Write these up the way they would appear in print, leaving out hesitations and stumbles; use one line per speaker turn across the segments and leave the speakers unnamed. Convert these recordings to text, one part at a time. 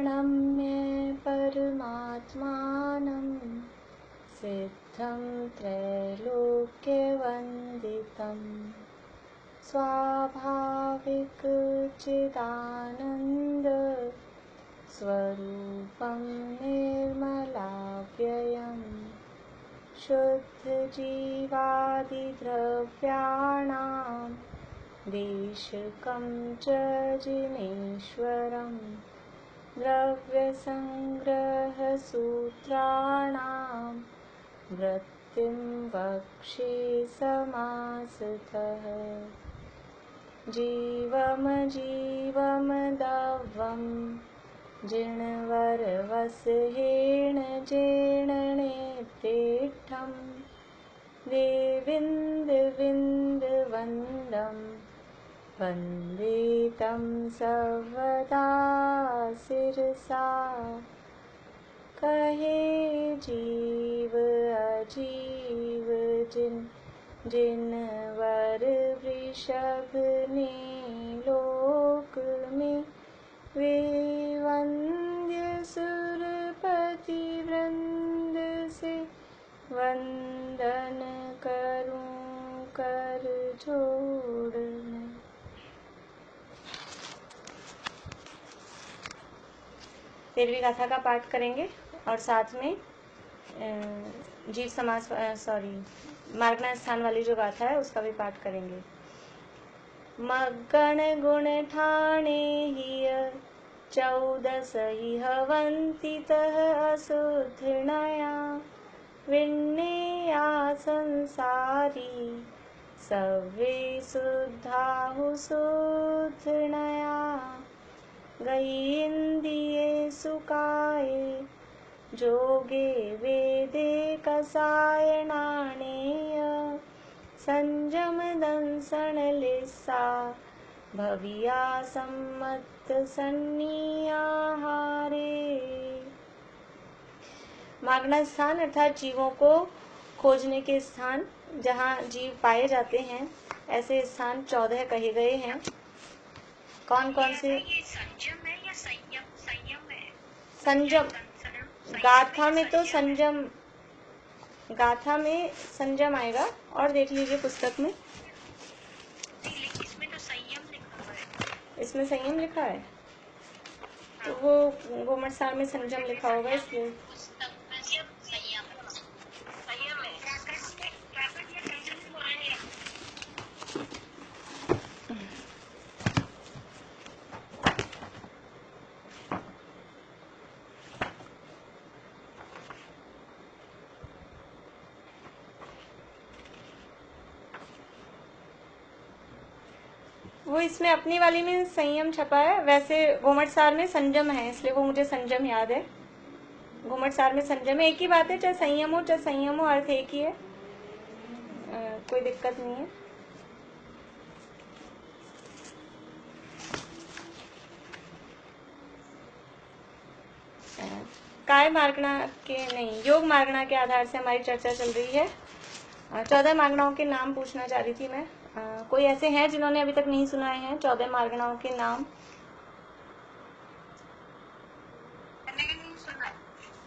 प्रणम्य परमात्मानं सिद्धं त्रैलोक्यवन्दितं स्वाभाविकचिदानन्द स्वरूपं निर्मलाव्ययम् शुद्धजीवादिद्रव्याणां देशकं च जिनेश्वरम् द्रव्यसङ्ग्रहसूत्राणां वृत्तिं वक्षे समासतः जीवमजीवमदव्वं जिणवरवसहेण जेणनेत्रेष्ठं देविन्दविन्दवन्दं वन्दे तं सर्वदा शिरसा कहे जीव अजीव जिनवर वृषभ ने लोक में वे वंद्य सुरपति वृंद से वंदन करूं कर जोड़ मैं। तेरहवीं गाथा का पाठ करेंगे और साथ में जीव समास मार्गना स्थान वाली जो गाथा है उसका भी पाठ करेंगे। मगण गुण ठाणे हिय 14 हवंती तह असुधनया विन्नेया संसारी सवे शुद्धाहु शुद्धनया गई इंदिये सुकाये जोगे वेदे कसायणानेय संजम दंसन लिस्सा भविया सम्मत सन्नियाहारे। मागना स्थान अर्थात जीवों को खोजने के स्थान, जहाँ जीव पाए जाते हैं, ऐसे स्थान 14 कहे गए हैं। कौन कौन से?
संजम है या संयम? संयम है।
संजम गाथा में तो संजम, गाथा में संजम आएगा और देख लीजिए पुस्तक में।
इसमें तो संयम लिखा हुआ है।
इसमें संयम लिखा है तो वो गोमट सार में संजम लिखा होगा, इसलिए
पुस्तक में संयम है।
वो इसमें अपनी वाली में संयम छपा है, वैसे घुमट सार में संजम है, इसलिए वो मुझे संजम याद है। घुमट सार में संजम है, एक ही बात है, चाहे संयम हो चाहे संयम हो, अर्थ एक ही है, कोई दिक्कत नहीं है। काय मार्गना के नहीं, योग मार्गना के आधार से हमारी चर्चा चल रही है। 14 मार्गनाओं के नाम पूछना चाह रही थी मैं। कोई ऐसे हैं जिन्होंने अभी तक नहीं सुनाए हैं 14 मार्गनाओं के नाम?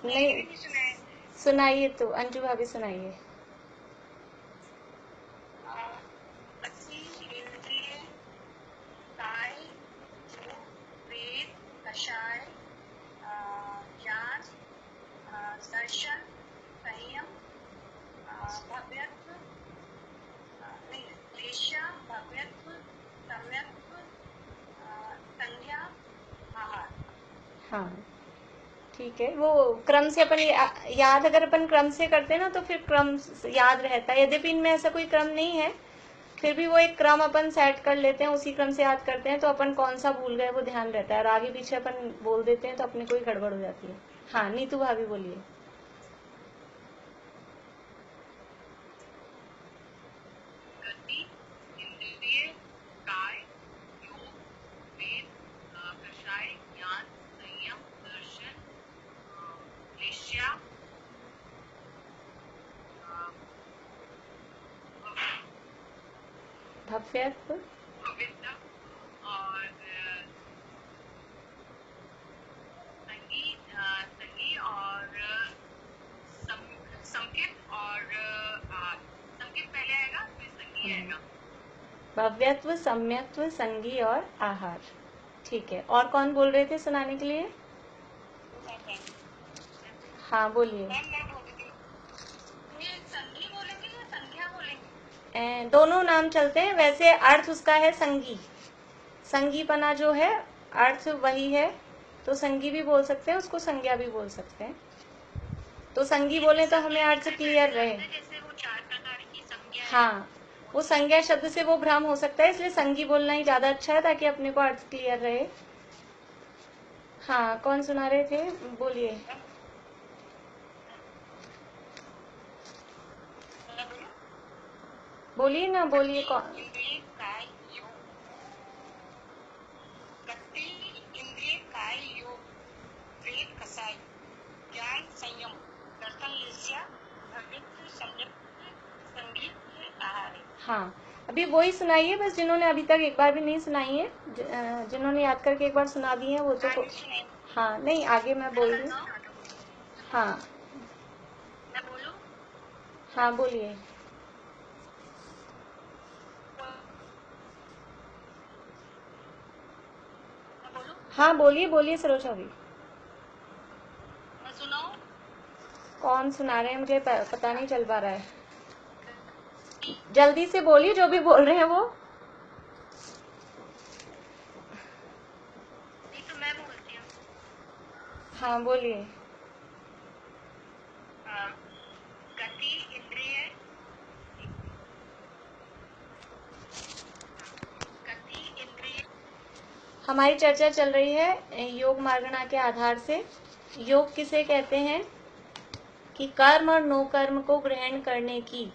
नहीं सुनाइए तो, अंजू भाभी सुनाइए।
दर्शन, संयम, भव्यत्व, क्लेशा, भव्यत्व, सम्यक्त्व, संज्ञा, आहार।
हाँ ठीक है, वो क्रम से अपन याद, अगर अपन क्रम से करते हैं ना तो फिर क्रम याद रहता है। यद्यपि इनमें ऐसा कोई क्रम नहीं है, फिर भी वो एक क्रम अपन सेट कर लेते हैं, उसी क्रम से याद करते हैं, तो अपन कौन सा भूल गए वो ध्यान रहता है, और आगे पीछे अपन बोल देते हैं तो अपने को ही गड़बड़ हो जाती है। हाँ नीतू भाभी बोलिए। भव्यत्व
और
भव्यत्व, सम्यक्त्व, संगी और आहार। ठीक है, और कौन बोल रहे थे सुनाने के लिए? हाँ बोलिए।
संगी बोलेंगे या संज्ञा बोलेंगे?
दोनों नाम चलते हैं, वैसे अर्थ उसका है संगी। संगीपना जो है अर्थ वही है, तो संगी भी बोल सकते हैं उसको, संज्ञा भी बोल सकते हैं। तो संगी बोले तो हमें अर्थ क्लियर रहे।
जैसे वो 4 प्रकार की संज्ञा है।
हाँ, वो संज्ञा शब्द से वो भ्रम हो सकता है, इसलिए संगी बोलना ही ज्यादा अच्छा है ताकि अपने को अर्थ क्लियर रहे। हाँ, कौन सुना रहे थे, बोलिए। बोलिए ना, बोलिए। कौन?
इंद्रिय काय योग, गति इंद्रिय काय योग, वेद कसाई, ज्ञान संयम, दर्शन ईर्ष्या, भव्यत्व, सम्यक्त्व, संगीत, आहार।
हाँ, अभी वही सुनाइए बस, जिन्होंने अभी तक एक बार भी नहीं सुनाई है। जिन्होंने याद करके एक बार सुना दी है वो तो हाँ, नहीं आगे मैं बोल रही हूँ। हाँ
मैं बोलूं?
हाँ बोलिए। हाँ बोलिए बोलिए सरोजा भी।
मैं सुनाऊं?
कौन सुना रहे हैं मुझे पता नहीं चल पा रहा है, जल्दी से बोलिए जो भी बोल रहे हैं वो।
तो मैं बोलती हूँ।
हाँ बोलिए।
गति इंद्रिय, गति इंद्रिय।
हमारी चर्चा चल रही है योग मार्गणा के आधार से। योग किसे कहते हैं कि कर्म और नो कर्म को ग्रहण करने की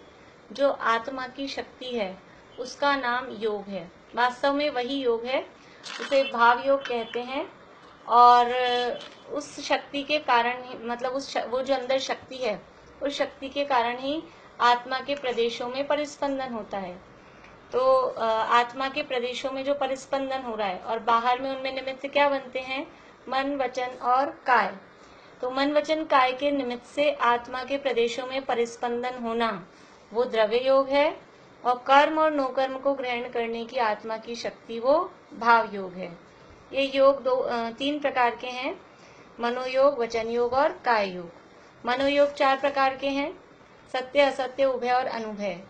जो आत्मा की शक्ति है उसका नाम योग है। वास्तव में वही योग है, उसे भाव योग कहते हैं। और उस शक्ति के कारण ही, मतलब वो जो अंदर शक्ति है उस शक्ति के कारण ही आत्मा के प्रदेशों में परिस्पंदन होता है। तो आत्मा के प्रदेशों में जो परिस्पंदन हो रहा है और बाहर में उनमें निमित्त क्या बनते हैं, मन, वचन और काय। तो मन, वचन, काय के निमित्त से आत्मा के प्रदेशों में परिस्पंदन होना वो द्रव्य योग है, और कर्म और नो कर्म को ग्रहण करने की आत्मा की शक्ति वो भाव योग है। ये योग 3 प्रकार के हैं, मनोयोग, वचन योग और काय योग। मनोयोग 4 प्रकार के हैं, सत्य, असत्य, उभय और अनुभय।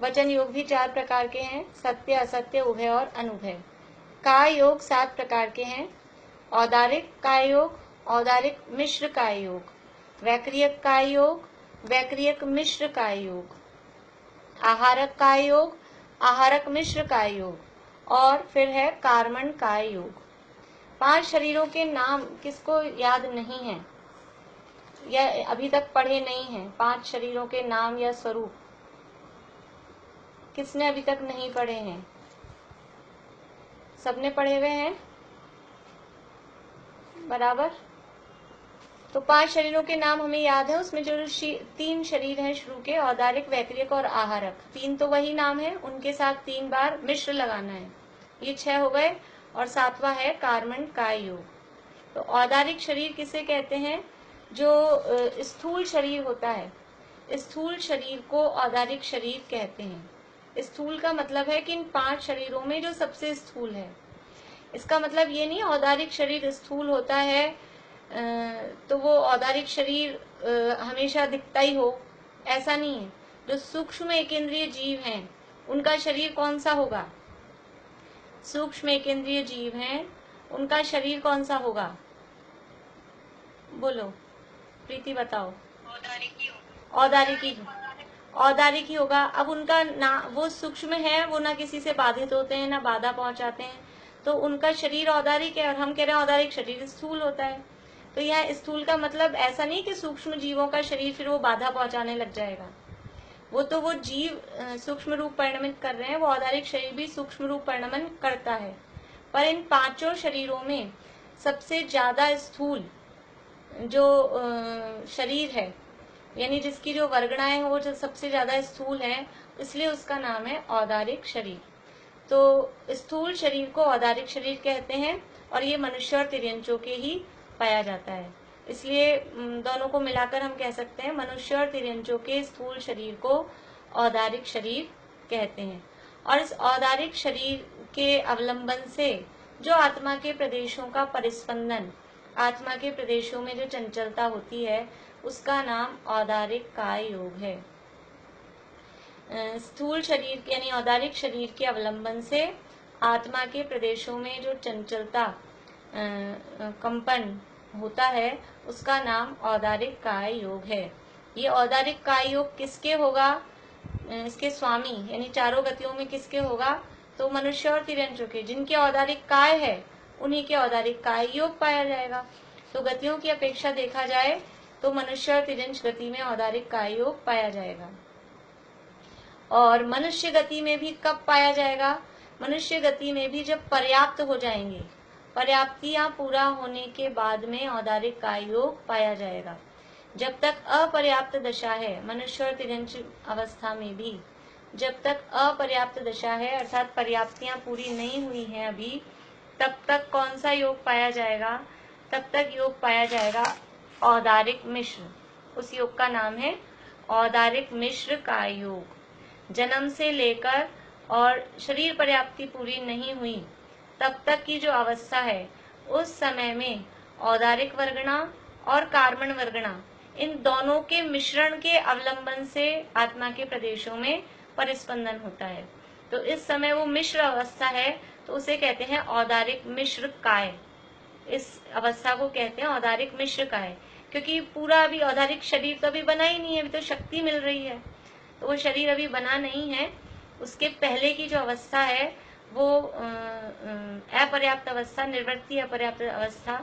वचन योग भी 4 प्रकार के हैं, सत्य, असत्य, उभय और अनुभय। काय योग 7 प्रकार के हैं, औदारिक काय योग, औदारिक मिश्र काय योग, वैक्रियक काय योग, वैक्रियक मिश्र काय योग, आहारक काय योग, आहारक मिश्र काय योग, और फिर है कार्मण काय योग। 5 शरीरों के नाम किसको याद नहीं है या अभी तक पढ़े नहीं हैं? 5 शरीरों के नाम या स्वरूप किसने अभी तक नहीं पढ़े हैं? सबने पढ़े हुए हैं बराबर? तो 5 शरीरों के नाम हमें याद है, उसमें जो 3 शरीर हैं शुरू के, औदारिक, वैक्रियक और आहारक, 3 तो वही नाम है, उनके साथ 3 बार मिश्र लगाना है, ये 6 हो गए। और 7वां है कार्मण काय योग। तो औदारिक शरीर किसे कहते हैं? जो स्थूल शरीर होता है, स्थूल शरीर को औदारिक शरीर कहते हैं। स्थूल का मतलब है कि इन 5 शरीरों में जो सबसे स्थूल है। इसका मतलब ये नहीं औदारिक शरीर स्थूल होता है तो वो औदारिक शरीर हमेशा दिखता ही हो, ऐसा नहीं है। जो सूक्ष्म एकेंद्रीय जीव हैं उनका शरीर कौन सा होगा? सूक्ष्म एकेंद्रीय जीव हैं उनका शरीर कौन सा होगा? बोलो प्रीति, बताओ। औदारिक ही होगा। अब उनका ना, वो सूक्ष्म है, वो ना किसी से बाधित होते हैं ना बाधा पहुंचाते हैं, तो उनका शरीर औदारिक है। और हम कह रहे हैं औदारिक शरीर स्थूल होता है। तो यह स्थूल का मतलब ऐसा नहीं कि सूक्ष्म जीवों का शरीर फिर वो बाधा पहुंचाने लग जाएगा। वो जीव सूक्ष्म रूप परिणमित कर रहे हैं, वो औदारिक शरीर भी सूक्ष्म रूप परिणमन करता है। पर इन 5 शरीरों में सबसे ज्यादा स्थूल जो शरीर है, यानी जिसकी जो वर्गणाएं हैं वो जो सबसे ज्यादा स्थूल है, इसलिए उसका नाम है औदारिक शरीर। तो स्थूल शरीर को औदारिक शरीर कहते हैं, और ये मनुष्य और तिर्यंचों के ही पाया जाता है। इसलिए दोनों को मिलाकर हम कह सकते हैं मनुष्य और तिर्यंचों के स्थूल शरीर को औदारिक शरीर कहते हैं। और इस औदारिक शरीर के अवलंबन से जो आत्मा के प्रदेशों का परिस्पंदन, आत्मा के प्रदेशों में जो चंचलता होती है, उसका नाम औदारिक काय योग है। स्थूल शरीर यानी औदारिक शरीर के अवलंबन से आत्मा के प्रदेशों में जो चंचलता, कंपन होता है, उसका नाम औदारिक काय योग है। ये औदारिक काय योग किसके होगा? इसके स्वामी यानी चारों गतियों में किसके होगा? तो मनुष्य और तिर्यंचों के, जिनके औदारिक काय है उन्हीं के औदारिक काय योग पाया जाएगा। तो गतियों की अपेक्षा देखा जाए तो मनुष्य और तिर्यंच गति में औदारिक काय योग पाया जाएगा। और मनुष्य गति में भी कब पाया जाएगा? मनुष्य गति में भी जब पर्याप्त हो जाएंगे, पर्याप्तियां पूरा होने के बाद में औदारिक काय योग पाया जाएगा। जब तक अपर्याप्त दशा है, मनुष्य और तिर्यंच अवस्था में भी जब तक अपर्याप्त दशा है, अर्थात पर्याप्तियां पूरी नहीं हुई हैं अभी, तब तक कौन सा योग पाया जाएगा? तब तक योग पाया जाएगा औदारिक मिश्र। उस योग का नाम है औदारिक मिश्र काय योग। जन्म से लेकर और शरीर पर्याप्ति पूरी नहीं हुई तब तक की जो अवस्था है, उस समय में औदारिक वर्गणा और कार्मण वर्गणा, इन दोनों के मिश्रण के अवलंबन से आत्मा के प्रदेशों में परिस्पंदन होता है। तो इस समय वो मिश्र अवस्था है, तो उसे कहते हैं औदारिक मिश्र काय। इस अवस्था को कहते हैं औदारिक मिश्र काय, क्योंकि पूरा अभी औदारिक शरीर तो अभी बना ही नहीं है, अभी तो शक्ति मिल रही है, तो वो शरीर अभी बना नहीं है। उसके पहले की जो अवस्था है वो अपर्याप्त अवस्था, निवृत्ति अपर्याप्त अवस्था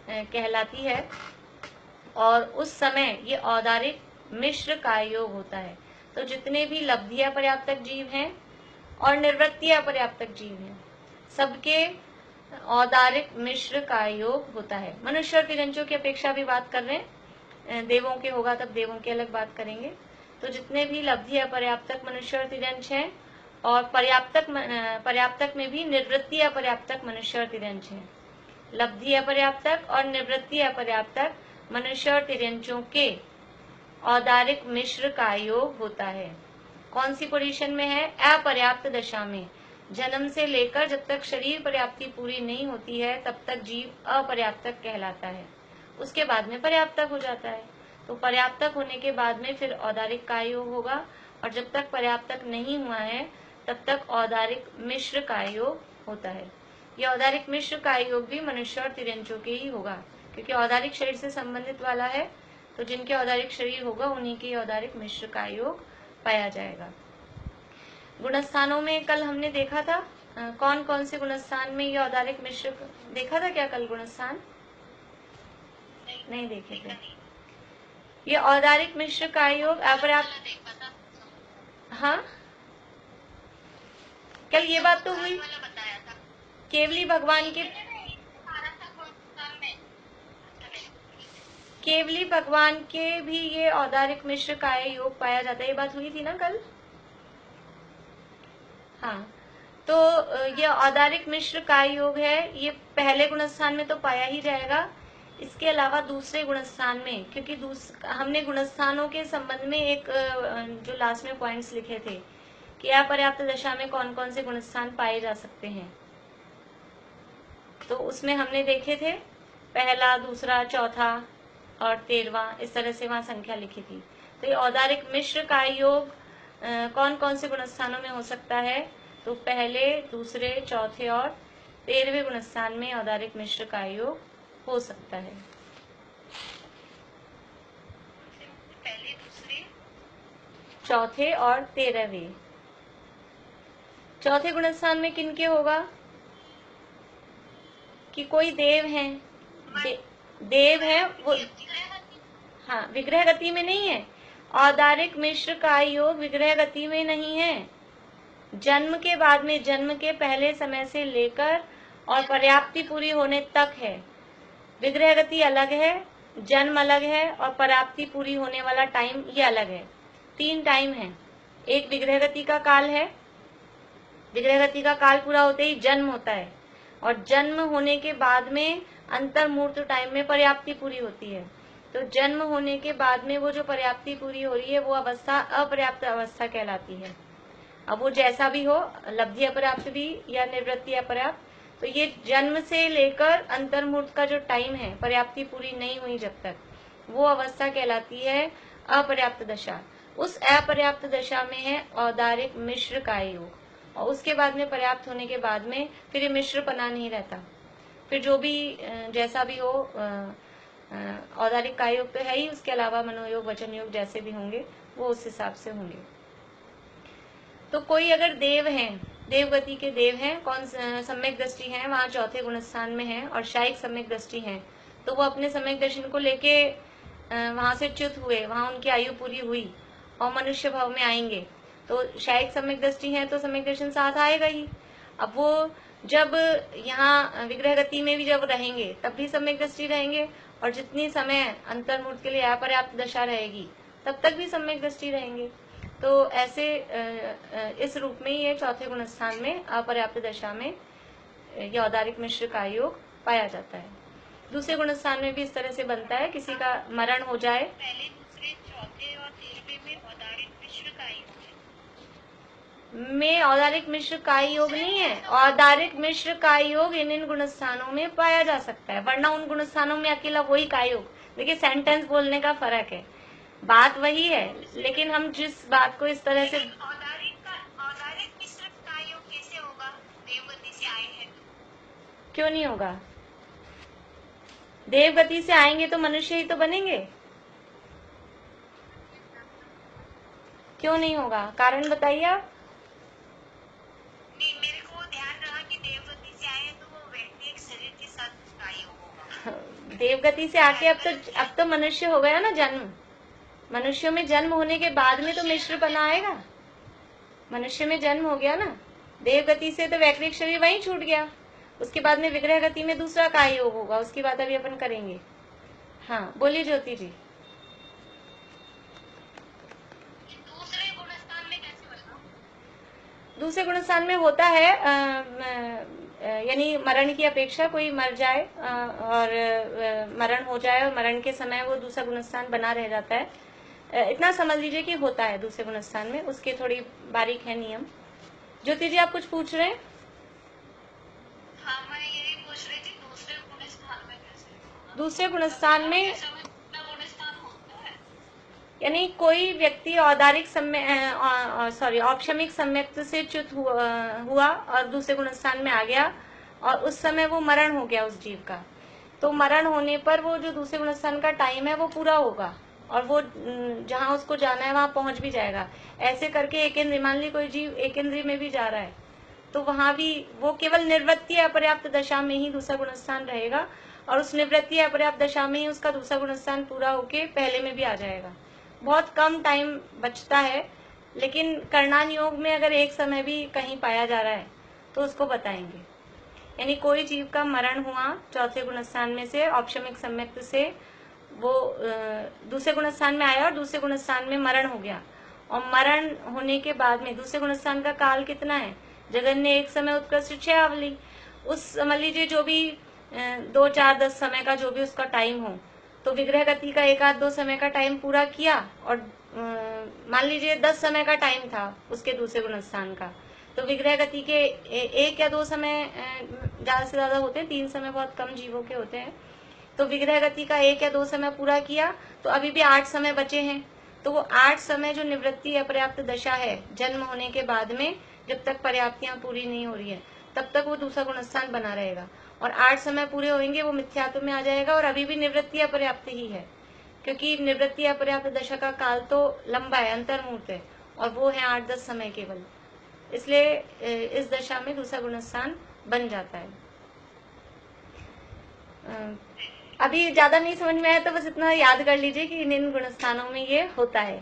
कहलाती है। और उस समय ये औदारिक मिश्र काय योग होता है। तो जितने भी लब्धि अपर्याप्तक जीव हैं और निवृत्ति अपर्याप्तक जीव हैं, सबके औदारिक मिश्र काय योग होता है। मनुष्य और तिर्यंचों की अपेक्षा भी बात कर रहे हैं, देवों के होगा तब देवों की अलग बात करेंगे। तो जितने भी लब्धि अपर्याप्तक मनुष्य और तिर्यंच हैं, और पर्याप्तक में भी निवृत्ति अपर्याप्तक मनुष्य और तिर्यंच हैं। लब्धि अपर्याप्तक और निवृत्ति अपर्याप्तक मनुष्य और तिर्यंचों के औदारिक मिश्र काय योग होता है। कौन सी पोजीशन में है? अपर्याप्त दशा में। जन्म से लेकर जब तक शरीर पर्याप्ति पूरी नहीं होती है तब तक जीव अपर्याप्तक कहलाता है। उसके बाद में पर्याप्तक हो जाता है। तो पर्याप्तक होने के बाद में फिर औदारिक काय योग होगा, और जब तक पर्याप्तक नहीं हुआ है तब तक औदारिक मिश्र काय योग होता है। यह औदारिक मिश्र काय योग भी मनुष्य और तिर्यंचों के ही होगा, क्योंकि औदारिक शरीर से संबंधित वाला है। तो जिनके औदारिक शरीर होगा उन्हीं के औदारिक मिश्र काय योग पाया जाएगा। गुणस्थानों में कल हमने देखा था, कौन कौन से गुणस्थान में ये औदारिक मिश्र देखा था क्या? कल गुणस्थान नहीं देखे थे। ये औदारिक मिश्र काय योग अपर्याप्त, हाँ कल ये बात तो हुई। केवली भगवान के, केवली भगवान के भी ये औदारिक मिश्र काय योग पाया जाता है, ये बात हुई थी ना कल। हाँ, तो ये औदारिक मिश्र काय योग है, ये पहले गुणस्थान में तो पाया ही जाएगा। इसके अलावा दूसरे गुणस्थान में, क्योंकि हमने गुणस्थानों के संबंध में एक जो लास्ट में पॉइंट्स लिखे थे कि अपर्याप्त दशा में कौन कौन से गुणस्थान पाए जा सकते हैं, तो उसमें हमने देखे थे पहला, दूसरा, चौथा और 13वां, इस तरह से वहां संख्या लिखी थी। तो ये औदारिक मिश्र काय योग कौन कौन से गुणस्थानों में हो सकता है? तो पहले, दूसरे, चौथे और 13वें गुणस्थान में औदारिक मिश्र काय योग हो सकता है।
पहले, दूसरे,
चौथे और 13वें। चौथे गुणस्थान में किनके होगा? कि कोई देव हैं, देव है वो, हाँ विग्रह गति में नहीं है। औदारिक मिश्र काय योग विग्रह गति में नहीं है, जन्म के बाद में, जन्म के पहले समय से लेकर और पर्याप्ति पूरी होने तक है। विग्रह गति अलग है, जन्म अलग है, और पर्याप्ति पूरी होने वाला टाइम ये अलग है। 3 टाइम है। एक विग्रह गति का काल है, विग्रह गति का काल पूरा होते ही जन्म होता है, और जन्म होने के बाद में अंतर्मूर्त टाइम में पर्याप्ति पूरी होती है। तो जन्म होने के बाद में वो जो पर्याप्ति पूरी हो रही है वो अवस्था अपर्याप्त अवस्था कहलाती है। अब वो जैसा भी हो, लब्धि अपर्याप्त भी या निवृत्ति अपर्याप्त, तो ये जन्म से लेकर अंतर्मुहूर्त का जो टाइम है, पर्याप्ति पूरी नहीं हुई जब तक, वो अवस्था कहलाती है अपर्याप्त दशा। उस अपर्याप्त दशा में है औदारिक मिश्र काय योग, और उसके बाद में पर्याप्त होने के बाद में फिर ये मिश्रपना नहीं रहता। फिर जो भी जैसा भी हो, औदारिक काय योग तो है ही, उसके अलावा मनोयोग वचन योग जैसे भी होंगे वो उस हिसाब से होंगे। तो कोई अगर देव हैं, देवगति के देव हैं, कौन सम्यक दृष्टि है, वहां चौथे गुणस्थान में है और शायिक सम्यक दृष्टि है, तो वो अपने सम्यक दर्शन को लेके वहां से च्युत हुए, वहां उनकी आयु पूरी हुई और मनुष्य भाव में आएंगे। तो शायिक सम्यक दृष्टि है तो सम्यक दर्शन साथ आएगा ही। अब वो जब यहाँ विग्रह गति में भी जब रहेंगे तब भी सम्यक दृष्टि रहेंगे, और जितनी समय अंतर्मुहूर्त के लिए अपर्याप्त दशा रहेगी तब तक भी सम्यक दृष्टि रहेंगे। तो ऐसे इस रूप में ये चौथे गुणस्थान में अपर्याप्त दशा में ये औदारिक मिश्र का योग पाया जाता है। दूसरे गुणस्थान में भी इस तरह से बनता है, किसी का मरण हो जाए।
पहले दूसरे चौथे और 13वें में औदारिक मिश्र का योग
में औदारिक मिश्र काय योग नहीं है, औदारिक मिश्र काय योग इन गुणस्थानों में पाया जा सकता है, वरना उन गुणस्थानों में अकेला वही काय योग। देखिए सेंटेंस बोलने का फर्क है, बात वही है, लेकिन हम जिस बात को इस तरह से
औदारिक मिश्र का योग कैसे होगा? देवगति से आए हैं
क्यों नहीं होगा? देवगति से आएंगे तो मनुष्य ही तो बनेंगे, क्यों नहीं होगा? कारण बताइए आप।
नहीं, मेरे को ध्यान रहा कि देवगति से आए तो वो व्यक्ति एक शरीर के साथ का योग होगा।
देवगति से आके अब तो मनुष्य हो गया ना जन्म। मनुष्यों में जन्म होने के बाद में तो मिश्र बना आएगा, मनुष्य में जन्म हो गया ना। देवगति से तो वैकृतिक शरीर वहीं छूट गया, उसके बाद में विग्रह गति में दूसरा काय योग होगा, उसकी बात अभी अपन करेंगे। हाँ बोलिए ज्योति जी।
दूसरे गुणस्थान में कैसे बना?
दूसरे गुणस्थान में होता है यानी मरण की अपेक्षा कोई मर जाए और मरण हो जाए और मरण के समय वो दूसरा गुणस्थान बना रह जाता है, इतना समझ लीजिए कि होता है दूसरे गुणस्थान में। उसके थोड़ी बारीक है नियम। ज्योति जी आप कुछ पूछ रहे हैं?
हाँ, मैं यही पूछ रही थी दूसरे गुणस्थान में कैसे?
दूसरे गुणस्थान में
गुणस्थान होता है
यानी कोई व्यक्ति औदारिक औपशमिक सम्यक्त से च्युत हुआ और दूसरे गुणस्थान में आ गया, और उस समय वो मरण हो गया उस जीव का, तो मरण होने पर वो जो दूसरे गुणस्थान का टाइम है वो पूरा होगा और वो जहाँ उसको जाना है वहां पहुंच भी जाएगा। ऐसे करके एक इंद्रिय, मान ली कोई जीव एक इंद्रिय में भी जा रहा है तो वहां भी वो केवल निवृत्ति अपर्याप्त दशा में ही दूसरा गुणस्थान रहेगा, और उस निवृत्ति अपर्याप्त दशा में ही उसका दूसरा गुणस्थान पूरा होके पहले में भी आ जाएगा। बहुत कम टाइम बचता है, लेकिन करणान योग में अगर एक समय भी कहीं पाया जा रहा है तो उसको बताएंगे। यानी कोई जीव का मरण हुआ चौथे गुणस्थान में से औपशमिक सम्यक्त से, वो दूसरे गुणस्थान में आया और दूसरे गुणस्थान में मरण हो गया, और मरण होने के बाद में दूसरे गुणस्थान का काल कितना है? जगन ने एक समय उत्कृष्ट 6 अवली, उस समझ लीजिए जो भी 2, 4, 10 समय का जो भी उसका टाइम हो, तो विग्रह गति का 1 आध 2 समय का टाइम पूरा किया, और मान लीजिए 10 समय का टाइम था उसके दूसरे गुणस्थान का, तो विग्रह गति के 1 या 2 समय ज्यादा से ज्यादा होते हैं, 3 समय बहुत कम जीवों के होते हैं, तो विग्रह गति का 1 या 2 समय पूरा किया तो अभी भी 8 समय बचे हैं। तो वो 8 समय जो निवृत्ति अपर्याप्त दशा है जन्म होने के बाद में, जब तक पर्याप्तियां पूरी नहीं हो रही है तब तक वो दूसरा गुणस्थान बना रहेगा, और 8 समय पूरे होंगे वो मिथ्यात्व में आ जाएगा, और अभी भी निवृत्ति अपर्याप्त ही है, क्योंकि निवृत्ति अपर्याप्त दशा का काल तो लंबा है, अंतर्मुहूर्त है, और वो है 8-10 समय केवल, इसलिए इस दशा में दूसरा गुणस्थान बन जाता है। अभी ज्यादा नहीं समझ में आया तो बस इतना याद कर लीजिए कि इन गुणस्थानों में ये होता है।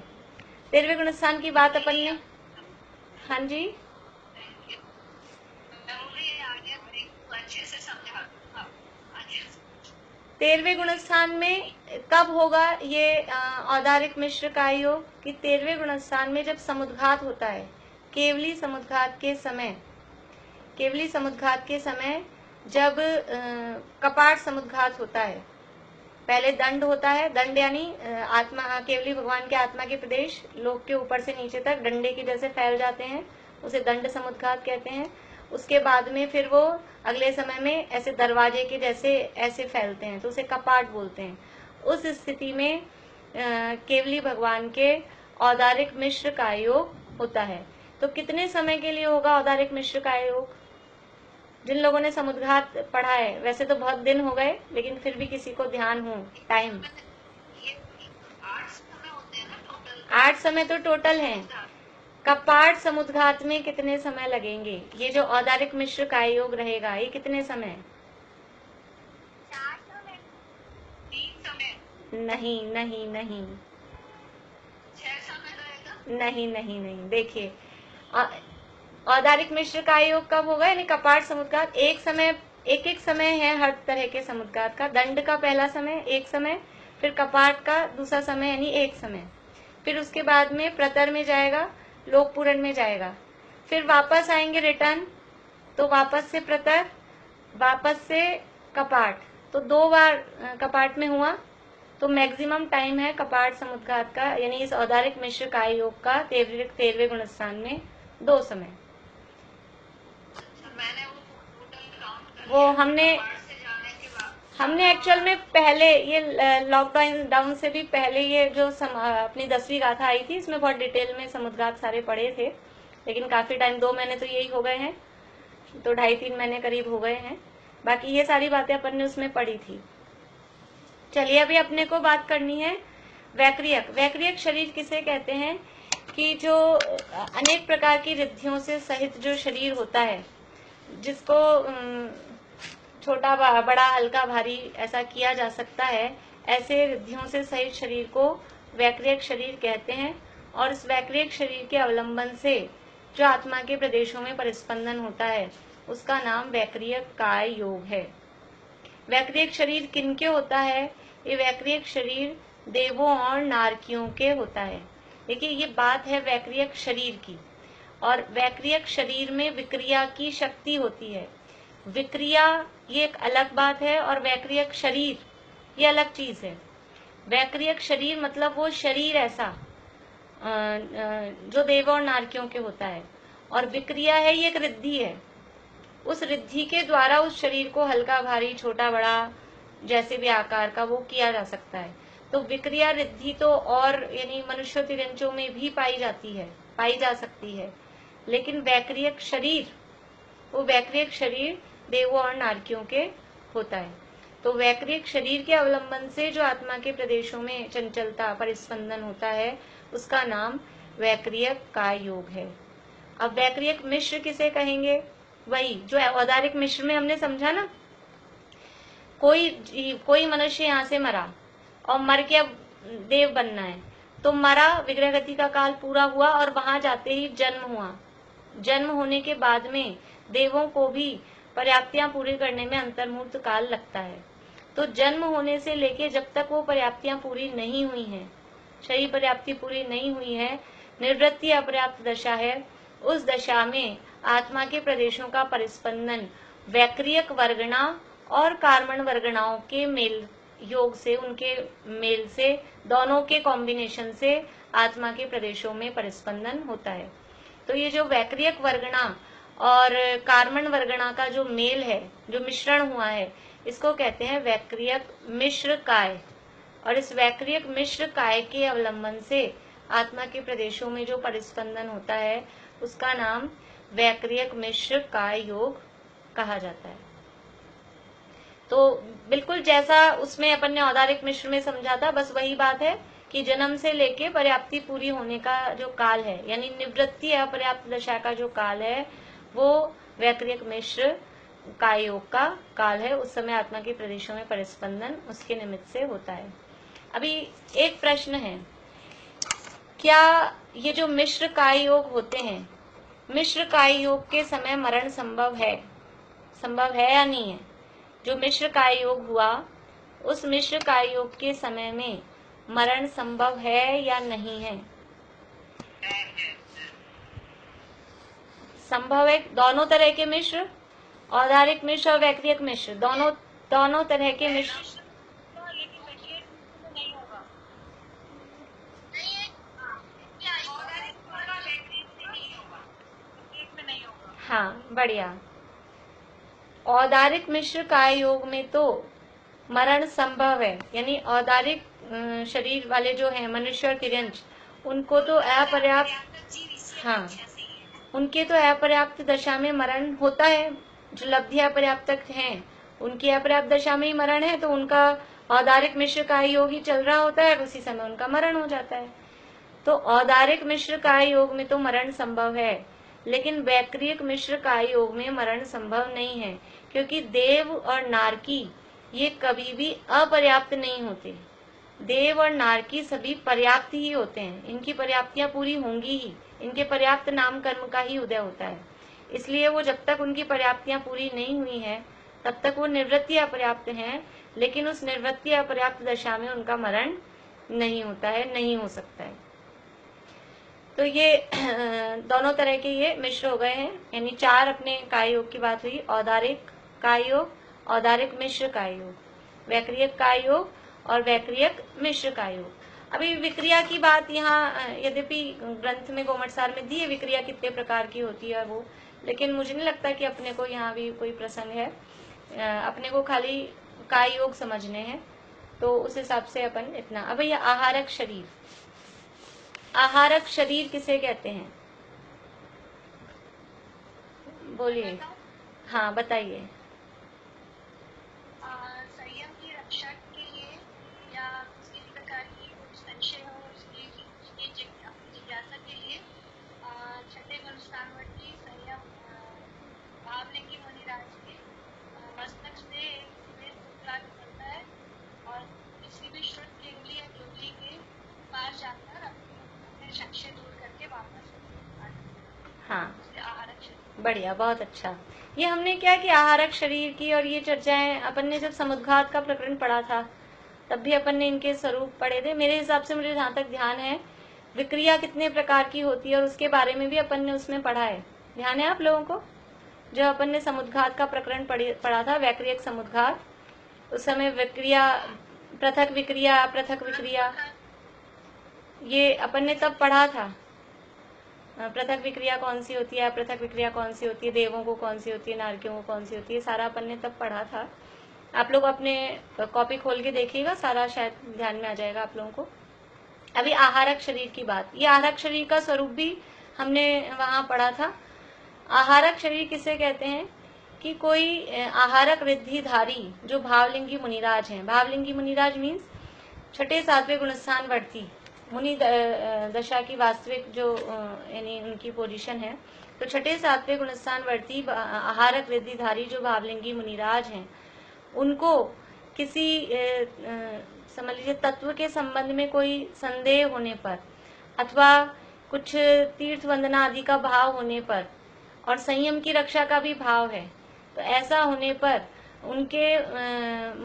13वें गुणस्थान की बात अपन ने, हाँ जी,
अच्छे से समझा।
13वें गुणस्थान में कब होगा ये औदारिक मिश्र का योग? कि 13वें गुणस्थान में जब समुद्घात होता है, केवली समुद्घात के समय, केवली समुद्घात के समय जब कपाट समुद्घात होता है, पहले दंड होता है, दंड यानी आत्मा, केवली भगवान के आत्मा के प्रदेश लोक के ऊपर से नीचे तक डंडे की जैसे फैल जाते हैं, उसे दंड समुद्घात कहते हैं। उसके बाद में फिर वो अगले समय में ऐसे दरवाजे के जैसे ऐसे फैलते हैं तो उसे कपाट बोलते हैं। उस स्थिति में केवली भगवान के औदारिक मिश्र का योग होता है। तो कितने समय के लिए होगा औदारिक मिश्र का योग? जिन लोगों ने समुद्घात पढ़ा है, वैसे तो बहुत दिन हो गए लेकिन फिर भी किसी को ध्यान हो टाइम।
ये 8 समय होते हैं ना टोटल?
8 समय तो टोटल हैं। कपाट समुद्घात में कितने समय लगेंगे? ये जो औदारिक मिश्र का योग रहेगा ये कितने समय?
4 समय, 3 समय,
नहीं नहीं नहीं
6 समय रहेगा?
नहीं नहीं नहीं। देखिए, औदारिक मिश्र का योग कब होगा? यानी कपाट समुद्घात एक समय, एक एक समय है हर तरह के समुद्घात का। दंड का पहला समय 1 समय, फिर कपाट का दूसरा समय यानी 1 समय, फिर उसके बाद में प्रतर में जाएगा, लोक पूरण में जाएगा, फिर वापस आएंगे रिटर्न, तो वापस से प्रतर, वापस से कपाट, तो 2 बार कपाट में हुआ। तो मैक्सिमम टाइम है कपाट समुद्घात का यानी इस औदारिक मिश्र का योग का 13वें गुणस्थान में 2 समय।
मैंने वो टोटल काउंट कर
वो
लिया,
हमने
कपाट से जाने के बाद
हमने एक्चुअल में पहले ये लॉकडाउन से भी पहले ये जो अपनी 10वीं गाथा आई थी इसमें बहुत डिटेल में समुद्घात सारे पढ़े थे, लेकिन काफी टाइम 2 महीने तो यही हो गए हैं, तो 2.5-3 महीने करीब हो गए हैं। बाकी ये सारी बातें अपन ने उसमें पढ़ी थी। चलिए अभी अपने को बात करनी है वैक्रियक। वैक्रियक शरीर किसे कहते हैं? कि जो अनेक प्रकार की रिद्धियों से सहित जो शरीर होता है, जिसको छोटा बड़ा हल्का भारी ऐसा किया जा सकता है, ऐसे रिद्धियों से सहित शरीर को वैक्रियक शरीर कहते हैं। और इस वैक्रियक शरीर के अवलंबन से जो आत्मा के प्रदेशों में परिस्पंदन होता है उसका नाम वैक्रियक काय योग है। वैक्रियक शरीर किनके होता है? ये वैक्रियक शरीर देवों और नारकियों के होता है। देखिए ये बात है वैक्रियक शरीर की, और वैक्रियक शरीर में विक्रिया की शक्ति होती है। विक्रिया ये एक अलग बात है और वैक्रियक शरीर ये अलग चीज है। वैक्रियक शरीर मतलब वो शरीर ऐसा जो देव और नारकियों के होता है, और विक्रिया है ये एक रिद्धि है। उस रिद्धि के द्वारा उस शरीर को हल्का भारी छोटा बड़ा जैसे भी आकार का वो किया जा सकता है। तो विक्रिया रिद्धि तो और यानी मनुष्य तिरंचों में भी पाई जाती है, पाई जा सकती है, लेकिन वैक्रियक शरीर, वो वैक्रियक शरीर देवों और नारकियों के होता है। तो वैक्रियक शरीर के अवलंबन से जो आत्मा के प्रदेशों में चंचलता परिस्पंदन होता है उसका नाम वैक्रियक काय योग है। अब वैक्रियक मिश्र किसे कहेंगे? वही जो औदारिक मिश्र में हमने समझा ना, कोई मनुष्य यहाँ से मरा और मर के अब देव बनना है, तो मरा, विग्रह गति का काल पूरा हुआ और वहां जाते ही जन्म हुआ। जन्म होने के बाद में देवों को भी पर्याप्तियां पूरी करने में अंतर्मुहूर्त काल लगता है। तो जन्म होने से लेके जब तक वो पर्याप्तियां पूरी नहीं हुई हैं, शरीर पर्याप्ति पूरी नहीं हुई है, निवृत्ति अपर्याप्त दशा है, उस दशा में आत्मा के प्रदेशों का परिस्पंदन वैक्रियक वर्गणा और कार्मण वर्गणाओं के मेल योग से, उनके मेल से, दोनों के कॉम्बिनेशन से आत्मा के प्रदेशों में परिस्पंदन होता है। तो ये जो वैक्रियक वर्गणा और कार्मण वर्गणा का जो मेल है, जो मिश्रण हुआ है, इसको कहते हैं वैक्रियक मिश्र काय। और इस वैक्रियक मिश्र काय के अवलंबन से आत्मा के प्रदेशों में जो परिस्पंदन होता है उसका नाम वैक्रियक मिश्र काय योग कहा जाता है। तो बिल्कुल जैसा उसमें अपन ने औदारिक मिश्र में समझा था, बस वही बात है कि जन्म से लेके पर्याप्ति पूरी होने का जो काल है, यानी निवृत्ति अपर्याप्त दशा का जो काल है, वो वैक्रियक मिश्र काय योग का काल है। उस समय आत्मा के प्रदेशों में परिस्पंदन उसके निमित्त से होता है। अभी एक प्रश्न है, क्या ये जो मिश्र काय योग होते हैं, मिश्र काय योग के समय मरण संभव है? संभव है या नहीं है? जो मिश्र काय योग हुआ, उस मिश्र काय योग के समय में मरण संभव है या नहीं है? संभव है। दोनों तरह के मिश्र, औदारिक मिश्र और वैक्रियक मिश्र, दोनों तरह के मिश्र।
लेकिन वैक्रियक मिश्र नहीं होगा, नहीं है। क्या औदारिक होगा, वैक्रियक नहीं होगा,
हाँ, बढ़िया। औदारिक मिश्र काय योग में तो मरण संभव है, यानी औदारिक शरीर वाले जो हैं मनुष्य और तिर्यंच, उनको तो अपर्याप्त, हाँ, उनके तो अपर्याप्त दशा में मरण होता है। जो लब्धि अपर्याप्त हैं उनकी अपर्याप्त दशा में ही मरण है, तो उनका औदारिक मिश्र काय योग ही चल रहा होता है, उसी समय उनका मरण हो जाता है। तो औदारिक मिश्र काय योग में तो मरण संभव है, लेकिन वैक्रियक मिश्र काय योग में मरण संभव नहीं है, क्योंकि देव और नारकी ये कभी भी अपर्याप्त नहीं होते। देव और नारकी सभी पर्याप्त ही होते हैं, इनकी पर्याप्तियां पूरी होंगी ही, इनके पर्याप्त नाम कर्म का ही उदय होता है। इसलिए वो जब तक उनकी पर्याप्तियां पूरी नहीं हुई हैं तब तक वो निवृत्ति अपर्याप्त हैं, लेकिन उस निवृत्ति अपर्याप्त दशा में उनका मरण नहीं होता है, नहीं हो सकता है। तो ये दोनों तरह के ये मिश्र हो गए हैं, यानी 4 अपने काय योग की बात हुई। औदारिक काय योग, औदारिक मिश्र काय योग, वैक्रियक काय योग और वैक्रियक मिश्र काय योग। अभी विक्रिया की बात यहाँ यद्यपि ग्रंथ में गोमटसार में दी है विक्रिया कितने प्रकार की होती है वो, लेकिन मुझे नहीं लगता कि अपने को यहाँ भी कोई प्रसंग है। अपने को खाली काय योग समझने हैं, तो उस हिसाब से अपन इतना। अब ये आहारक शरीर, आहारक शरीर किसे कहते हैं? बोलिए। हाँ, बताइए।
संयम की रक्षा के लिए या किसी भी प्रकार की कोई संशय हो उसकी जिज्ञासा के लिए छठे गुणस्थानवर्ती संयम भावलिंगी मुनिराज के मस्तक से पुतला निकलता है और किसी भी श्रुत लिंगली या योगी के पास जाकर अपने संशय दूर करके वापस
हाँ,
आहारक शरीर।
बढ़िया, बहुत अच्छा। ये हमने क्या कि आहारक शरीर की और ये चर्चाएं अपन ने जब समुद्घात का प्रकरण पढ़ा था तब भी अपन ने इनके स्वरूप पढ़े थे। मेरे हिसाब से, मुझे जहाँ तक ध्यान है, विक्रिया कितने प्रकार की होती है और उसके बारे में भी अपन ने उसमें पढ़ा है। ध्यान है आप लोगों को? जब अपन ने समुद्घात का प्रकरण पढ़ा था, वैक्रियक समुद्घात, उस समय विक्रिया, पृथक विक्रिया, अपृथक विक्रिया, ये अपन ने तब पढ़ा था। पृथक विक्रिया कौन सी होती है, अपृथक विक्रिया कौन सी होती है, देवों को कौन सी होती है, नारकियों को कौन सी होती है, सारा अपन ने तब पढ़ा था। आप लोग अपने कॉपी खोल के देखिएगा, सारा शायद ध्यान में आ जाएगा आप लोगों को। अभी आहारक शरीर की बात, ये आहारक शरीर का स्वरूप भी हमने वहां पढ़ा था। आहारक शरीर किसे कहते हैं कि कोई आहारक रिद्धिधारी जो भावलिंगी मुनिराज हैं। भावलिंगी मुनिराज मीन्स छठे सातवें गुणस्थान वर्ती मुनि दशा की वास्तविक जो यानी उनकी पोजीशन है। तो छठे सातवें गुणस्थान वर्ती आहारक रिद्धिधारी जो भावलिंगी मुनिराज हैं, उनको किसी समझ लीजिए तत्व के संबंध में कोई संदेह होने पर अथवा कुछ तीर्थ वंदना आदि का भाव होने पर और संयम की रक्षा का भी भाव है, तो ऐसा होने पर उनके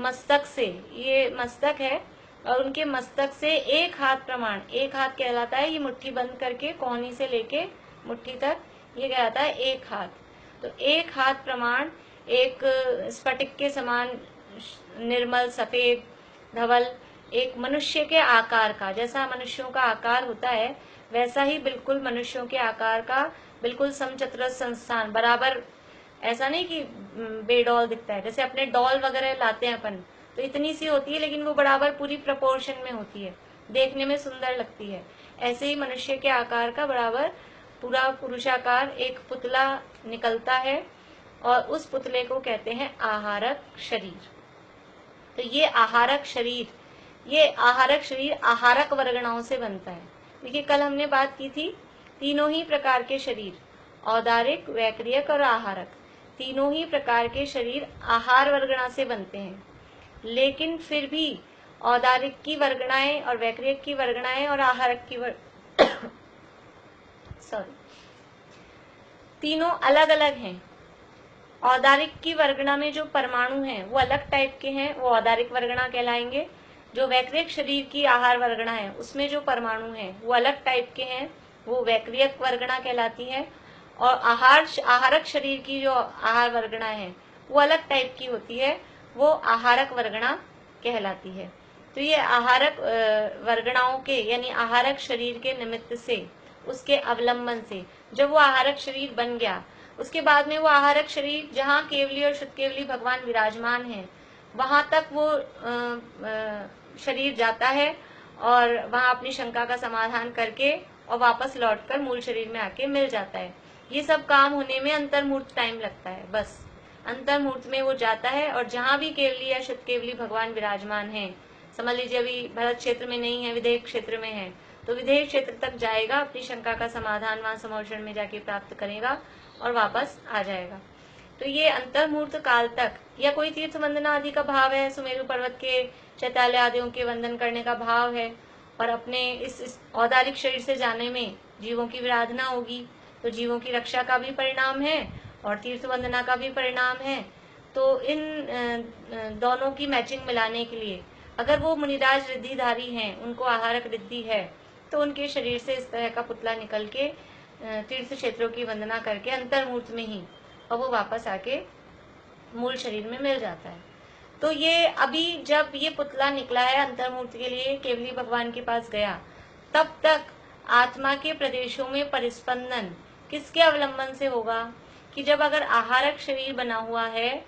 मस्तक से, ये मस्तक है, और उनके मस्तक से एक हाथ प्रमाण, एक हाथ कहलाता है, ये मुट्ठी बंद करके कोहनी से लेके मुट्ठी तक, ये कहलाता है एक हाथ। तो एक हाथ प्रमाण एक स्फटिक के समान निर्मल सफेद धवल, एक मनुष्य के आकार का, जैसा मनुष्यों का आकार होता है वैसा ही बिल्कुल मनुष्यों के आकार का, बिल्कुल समचतुरस्र संस्थान बराबर, ऐसा नहीं कि बेडॉल दिखता है, जैसे अपने डॉल वगैरह लाते हैं अपन तो इतनी सी होती है, लेकिन वो बराबर पूरी प्रपोर्शन में होती है, देखने में सुंदर लगती है। ऐसे ही मनुष्य के आकार का बराबर पूरा पुरुषाकार एक पुतला निकलता है और उस पुतले को कहते हैं आहारक शरीर। तो ये आहारक शरीर, ये आहारक शरीर आहारक वर्गणाओं से बनता है। देखिए कल हमने बात की थी तीनों ही प्रकार के शरीर, औदारिक, वैक्रियक और आहारक, तीनों ही प्रकार के शरीर आहार वर्गणा से बनते हैं। लेकिन फिर भी औदारिक की वर्गणाएं और वैक्रियक की वर्गणाएं और आहारक की तीनों अलग अलग हैं। औदारिक की वर्गणा में जो परमाणु हैं वो अलग टाइप के हैं, वो औदारिक वर्गणा कहलाएंगे। जो वैक्रियक शरीर की आहार वर्गणा है उसमें जो परमाणु हैं वो अलग टाइप के हैं, वो वैक्रियक वर्गणा कहलाती है। और आहारक शरीर की जो आहार वर्गणा है वो अलग टाइप की होती है, वो आहारक वर्गणा कहलाती है। तो ये आहारक वर्गणाओं के यानी आहारक शरीर के निमित्त से, उसके अवलंबन से, जब वो आहारक शरीर बन गया उसके बाद में वो आहारक शरीर जहाँ केवली और शुद्ध केवली भगवान विराजमान है वहां तक वो शरीर जाता है और वहां अपनी शंका का समाधान करके और वापस लौटकर मूल शरीर में आके मिल जाता है। ये सब काम होने में अंतर्मूर्त टाइम लगता है। बस अंतर्मूर्त में वो जाता है और जहां भी केवली या शुद्ध केवली भगवान विराजमान है, समझ लीजिए अभी भरत क्षेत्र में नहीं है, विदेह क्षेत्र में है, तो विदेह क्षेत्र तक जाएगा, अपनी शंका का समाधान वहां समोषण में जाके प्राप्त करेगा और वापस आ जाएगा। तो ये अंतर्मूर्त काल तक, या कोई तीर्थ वंदना आदि का भाव है, सुमेरु पर्वत के चैताल्य आदियों के वंदन करने का भाव है, और अपने इस औदारिक शरीर से जाने में जीवों की विराधना होगी, तो जीवों की रक्षा का भी परिणाम है और तीर्थ वंदना का भी परिणाम है। तो इन दोनों की मैचिंग मिलाने के लिए अगर वो मुनिराज रिद्धिधारी हैं, उनको आहारक रिद्धि है, तो उनके शरीर से इस तरह का पुतला निकल के तीर्थ क्षेत्रों की वंदना करके अंतर्मूर्त में ही और वो वापस आके मूल शरीर में मिल जाता है। तो ये अभी जब ये पुतला निकला है अंतर्मूर्ति के लिए, केवली भगवान के पास गया, तब तक आत्मा के प्रदेशों में परिस्पंदन किसके अवलंबन से होगा कि जब अगर आहारक शरीर बना हुआ है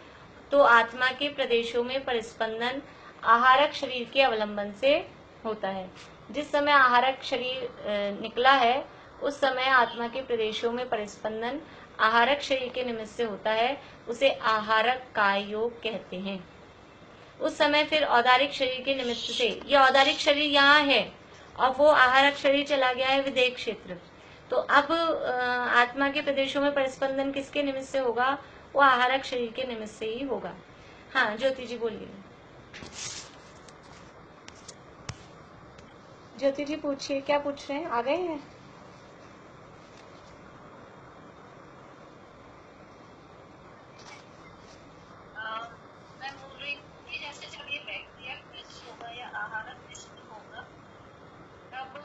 तो आत्मा के प्रदेशों में परिस्पंदन आहारक शरीर के अवलंबन से होता है। जिस समय आहारक शरीर निकला है उस समय आत्मा के प्रदेशों में परिस्पंदन आहारक शरीर के निमित्त से होता है, उसे आहारक काय योग कहते हैं। उस समय फिर औदारिक शरीर के निमित्त से, ये औदारिक शरीर यहाँ है और वो आहारक शरीर चला गया है विदेह क्षेत्र, तो अब आत्मा के प्रदेशों में परिस्पंदन किसके निमित्त से होगा? वो आहारक शरीर के निमित्त से ही होगा। हाँ ज्योति जी बोलिए। ज्योति जी पूछिए, क्या पूछ रहे हैं? आ गए हैं?
मैं बोल रही हूँ कि जैसे जब ये बैक्टीरिया मिश्र होगा या आहारक मिश्र होगा तब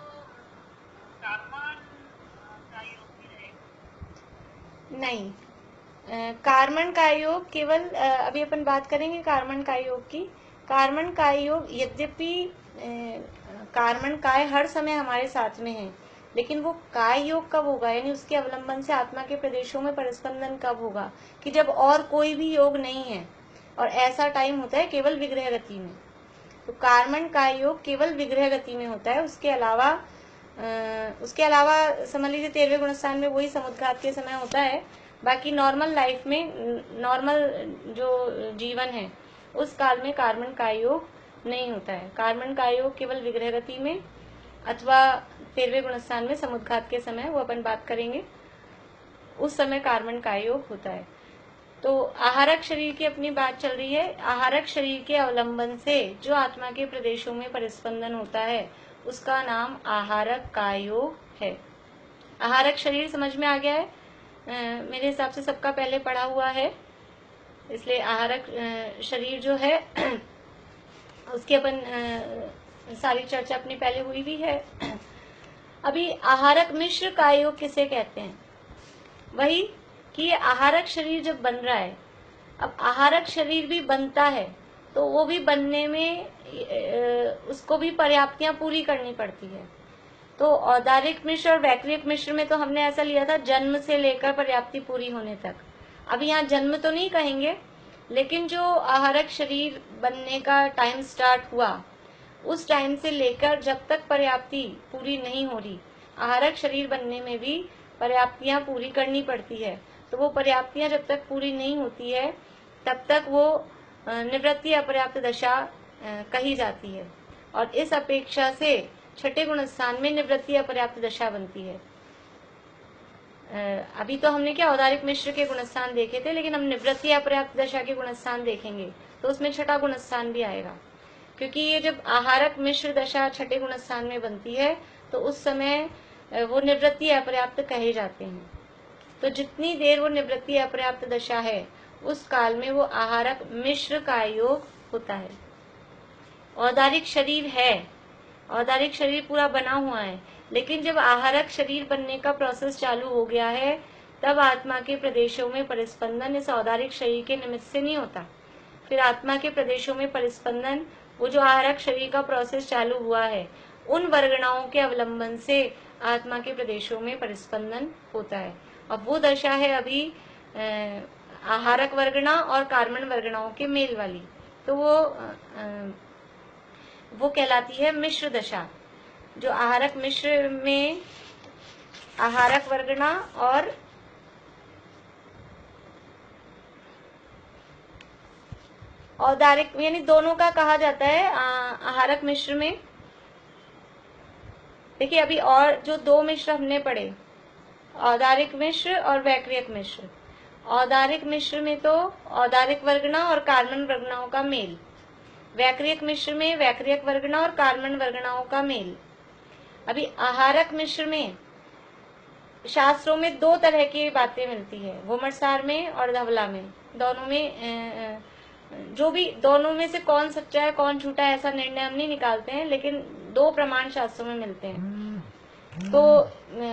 तापमान का योग भी रहेगा?
नहीं, कार्बन का योग केवल अभी अपन बात करेंगे कार्बन का योग की। कार्बन का योग यद्यपि कार्बन काय हर समय हमारे साथ में है, लेकिन वो काय योग कब होगा, यानी उसके अवलंबन से आत्मा के प्रदेशों में परिस्पंदन कब होगा कि जब और कोई भी योग नहीं है, और ऐसा टाइम होता है केवल विग्रह गति में। तो कार्बन का योग केवल विग्रह गति में होता है। उसके अलावा समझ लीजिए 13वें गुणस्थान में वही समुद्घात के समय होता है। बाकी नॉर्मल लाइफ में, नॉर्मल जो जीवन है उस काल में कार्बन का योग नहीं होता है। कार्बन का योग केवल विग्रह गति में अथवा 13वें गुणस्थान में समुद्घात के समय, वो अपन बात करेंगे, उस समय कार्बन का योग होता है। तो आहारक शरीर की अपनी बात चल रही है। आहारक शरीर के अवलंबन से जो आत्मा के प्रदेशों में परिस्पंदन होता है उसका नाम आहारक काय योग है। आहारक शरीर समझ में आ गया है? मेरे हिसाब से सबका पहले पढ़ा हुआ है, इसलिए आहारक शरीर जो है उसकी अपन सारी चर्चा अपनी पहले हुई भी है। अभी आहारक मिश्र काय योग किसे कहते हैं? वही कि ये आहारक शरीर जब बन रहा है, अब आहारक शरीर भी बनता है तो वो भी बनने में उसको भी पर्याप्तियां पूरी करनी पड़ती है। तो औदारिक मिश्र और वैक्रिक मिश्र में तो हमने ऐसा लिया था जन्म से लेकर पर्याप्ति पूरी होने तक। अब यहाँ जन्म तो नहीं कहेंगे, लेकिन जो आहारक शरीर बनने का टाइम स्टार्ट हुआ उस टाइम से लेकर जब तक पर्याप्ति पूरी नहीं हो रही, आहारक शरीर बनने में भी पर्याप्तियां पूरी करनी पड़ती है। तो वो पर्याप्तियां जब तक पूरी नहीं होती है तब तक वो निवृत्ति अपर्याप्त दशा कही जाती है, और इस अपेक्षा से छठे गुण स्थान में निवृत्ति अपर्याप्त दशा बनती है। अभी तो हमने क्या औदारिक मिश्र के गुणस्थान देखे थे, लेकिन हम निवृत्ति अपर्याप्त दशा के गुणस्थान देखेंगे तो उसमें छठा गुणस्थान भी आएगा, क्योंकि ये जब आहारक मिश्र दशा छठे गुणस्थान में बनती है तो उस समय वो निवृत्ति अपर्याप्त कहे जाते हैं। तो जितनी देर वो निवृत्ति अपर्याप्त दशा है उस काल में वो आहारक मिश्र का योग होता है। औदारिक शरीर है, औदारिक शरीर पूरा बना हुआ है, लेकिन जब आहारक शरीर बनने का प्रोसेस चालू हो गया है तब आत्मा के प्रदेशों में परिस्पंदन इस औदारिक शरीर के निमित्त से नहीं होता। फिर आत्मा के प्रदेशों में परिस्पंदन, वो जो आहारक शरीर का प्रोसेस चालू हुआ है उन वर्गणाओं के अवलंबन से आत्मा के प्रदेशों में परिस्पंदन होता है। अब वो दशा है अभी आहारक वर्गना और कार्बन वर्गनाओं के मेल वाली, तो वो कहलाती है मिश्र दशा। जो आहारक मिश्र में आहारक वर्गना और औदारिक यानी दोनों का कहा जाता है आहारक मिश्र में। देखिए अभी और जो दो मिश्र हमने पढ़े, औदारिक मिश्र और वैक्रियक मिश्र। औदारिक मिश्र में तो औदारिक वर्गना और कार्बन वर्गनाओं का मेल, वैक्रियक मिश्र में वैक्रियक वर्गना और कार्बन वर्गनाओं का मेल। अभी आहारक मिश्र में शास्त्रों में दो तरह की बातें मिलती है, घुमटसार में और धवला में। दोनों में जो भी दोनों में से कौन सच्चा है कौन झूठा है ऐसा निर्णय हम नहीं निकालते हैं, लेकिन दो प्रमाण शास्त्रों में मिलते हैं। तो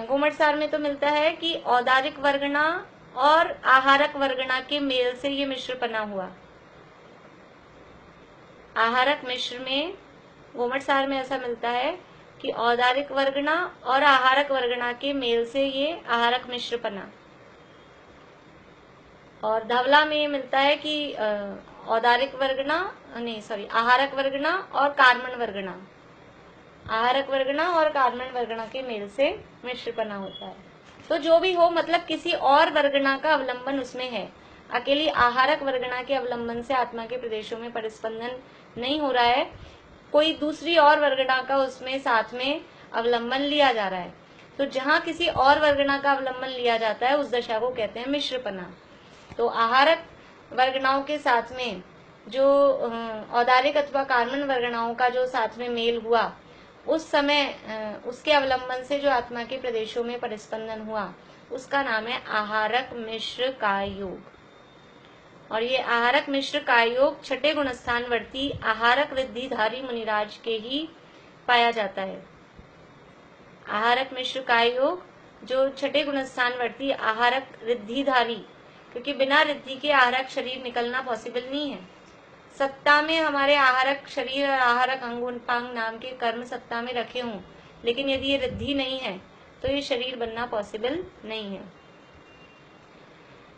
घुमटसार में तो मिलता है कि औदारिक वर्गना और आहारक वर्गना के मेल से ये मिश्र बना हुआ। आहारक मिश्र में घुमटसार में ऐसा मिलता है कि औदारिक वर्गना और आहारक वर्गना के मेल से ये आहारक मिश्र बना। और धवला में मिलता है कि औदारिक वर्गना आहारक वर्गना और कार्बन वर्गना, आहारक वर्गना और कार्बन वर्गना के मेल से मिश्र बना होता है। तो जो भी हो, मतलब किसी और वर्गना का अवलंबन उसमें है, अकेली आहारक वर्गना के अवलंबन से आत्मा के प्रदेशों में परिस्पंदन नहीं हो रहा है, कोई दूसरी और वर्गना का उसमें साथ में अवलंबन लिया जा रहा है। तो जहां किसी और वर्गना का अवलंबन लिया जाता है उस दशा को कहते हैं मिश्रपना। तो आहारक वर्गनाओं के साथ में जो औदारिक अथवा कार्बन वर्गनाओं का जो साथ में मेल हुआ, उस समय उसके अवलंबन से जो आत्मा के प्रदेशों में परिस्पंदन हुआ, उसका नाम है आहारक मिश्र काय योग। और ये आहारक मिश्र काय योग छठे गुणस्थानवर्ती आहारक रिद्धिधारी मुनिराज के ही पाया जाता है। आहारक मिश्र काय योग जो छठे गुणस्थानवर्ती आहारक रिद्धिधारी, क्योंकि बिना रिद्धि के आहारक शरीर निकलना पॉसिबल नहीं है। सत्ता में हमारे आहारक शरीर और आहारक अंगोपांग नाम के कर्म सत्ता में रखे हों, लेकिन यदि ये रिद्धि नहीं है तो ये शरीर बनना पॉसिबल नहीं है।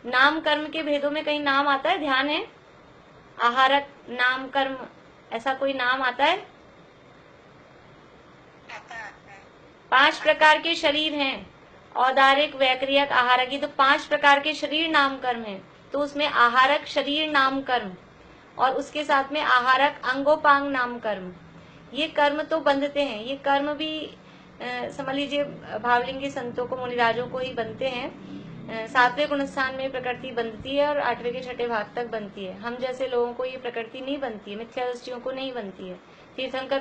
नाम कर्म के भेदों में कहीं नाम आता है, ध्यान है? आहारक नाम कर्म ऐसा कोई नाम आता है? 5 प्रकार के शरीर हैं, औदारिक वैक्रियक आहारक, ये तो 5 प्रकार के शरीर नाम कर्म है। तो उसमें आहारक शरीर नाम कर्म और उसके साथ में आहारक अंगोपांग नाम कर्म, ये कर्म तो बंधते हैं। ये कर्म भी समझ लीजिए भावलिंगी संतों को, मुनिराजों को ही बनते हैं। 7वें गुणस्थान में प्रकृति बंधती है और 8वें के 6ठे भाग तक बनती है। हम जैसे लोगों को ये प्रकृति नहीं बनती है, मिथ्या दृष्टियों को नहीं बनती है। तीर्थंकर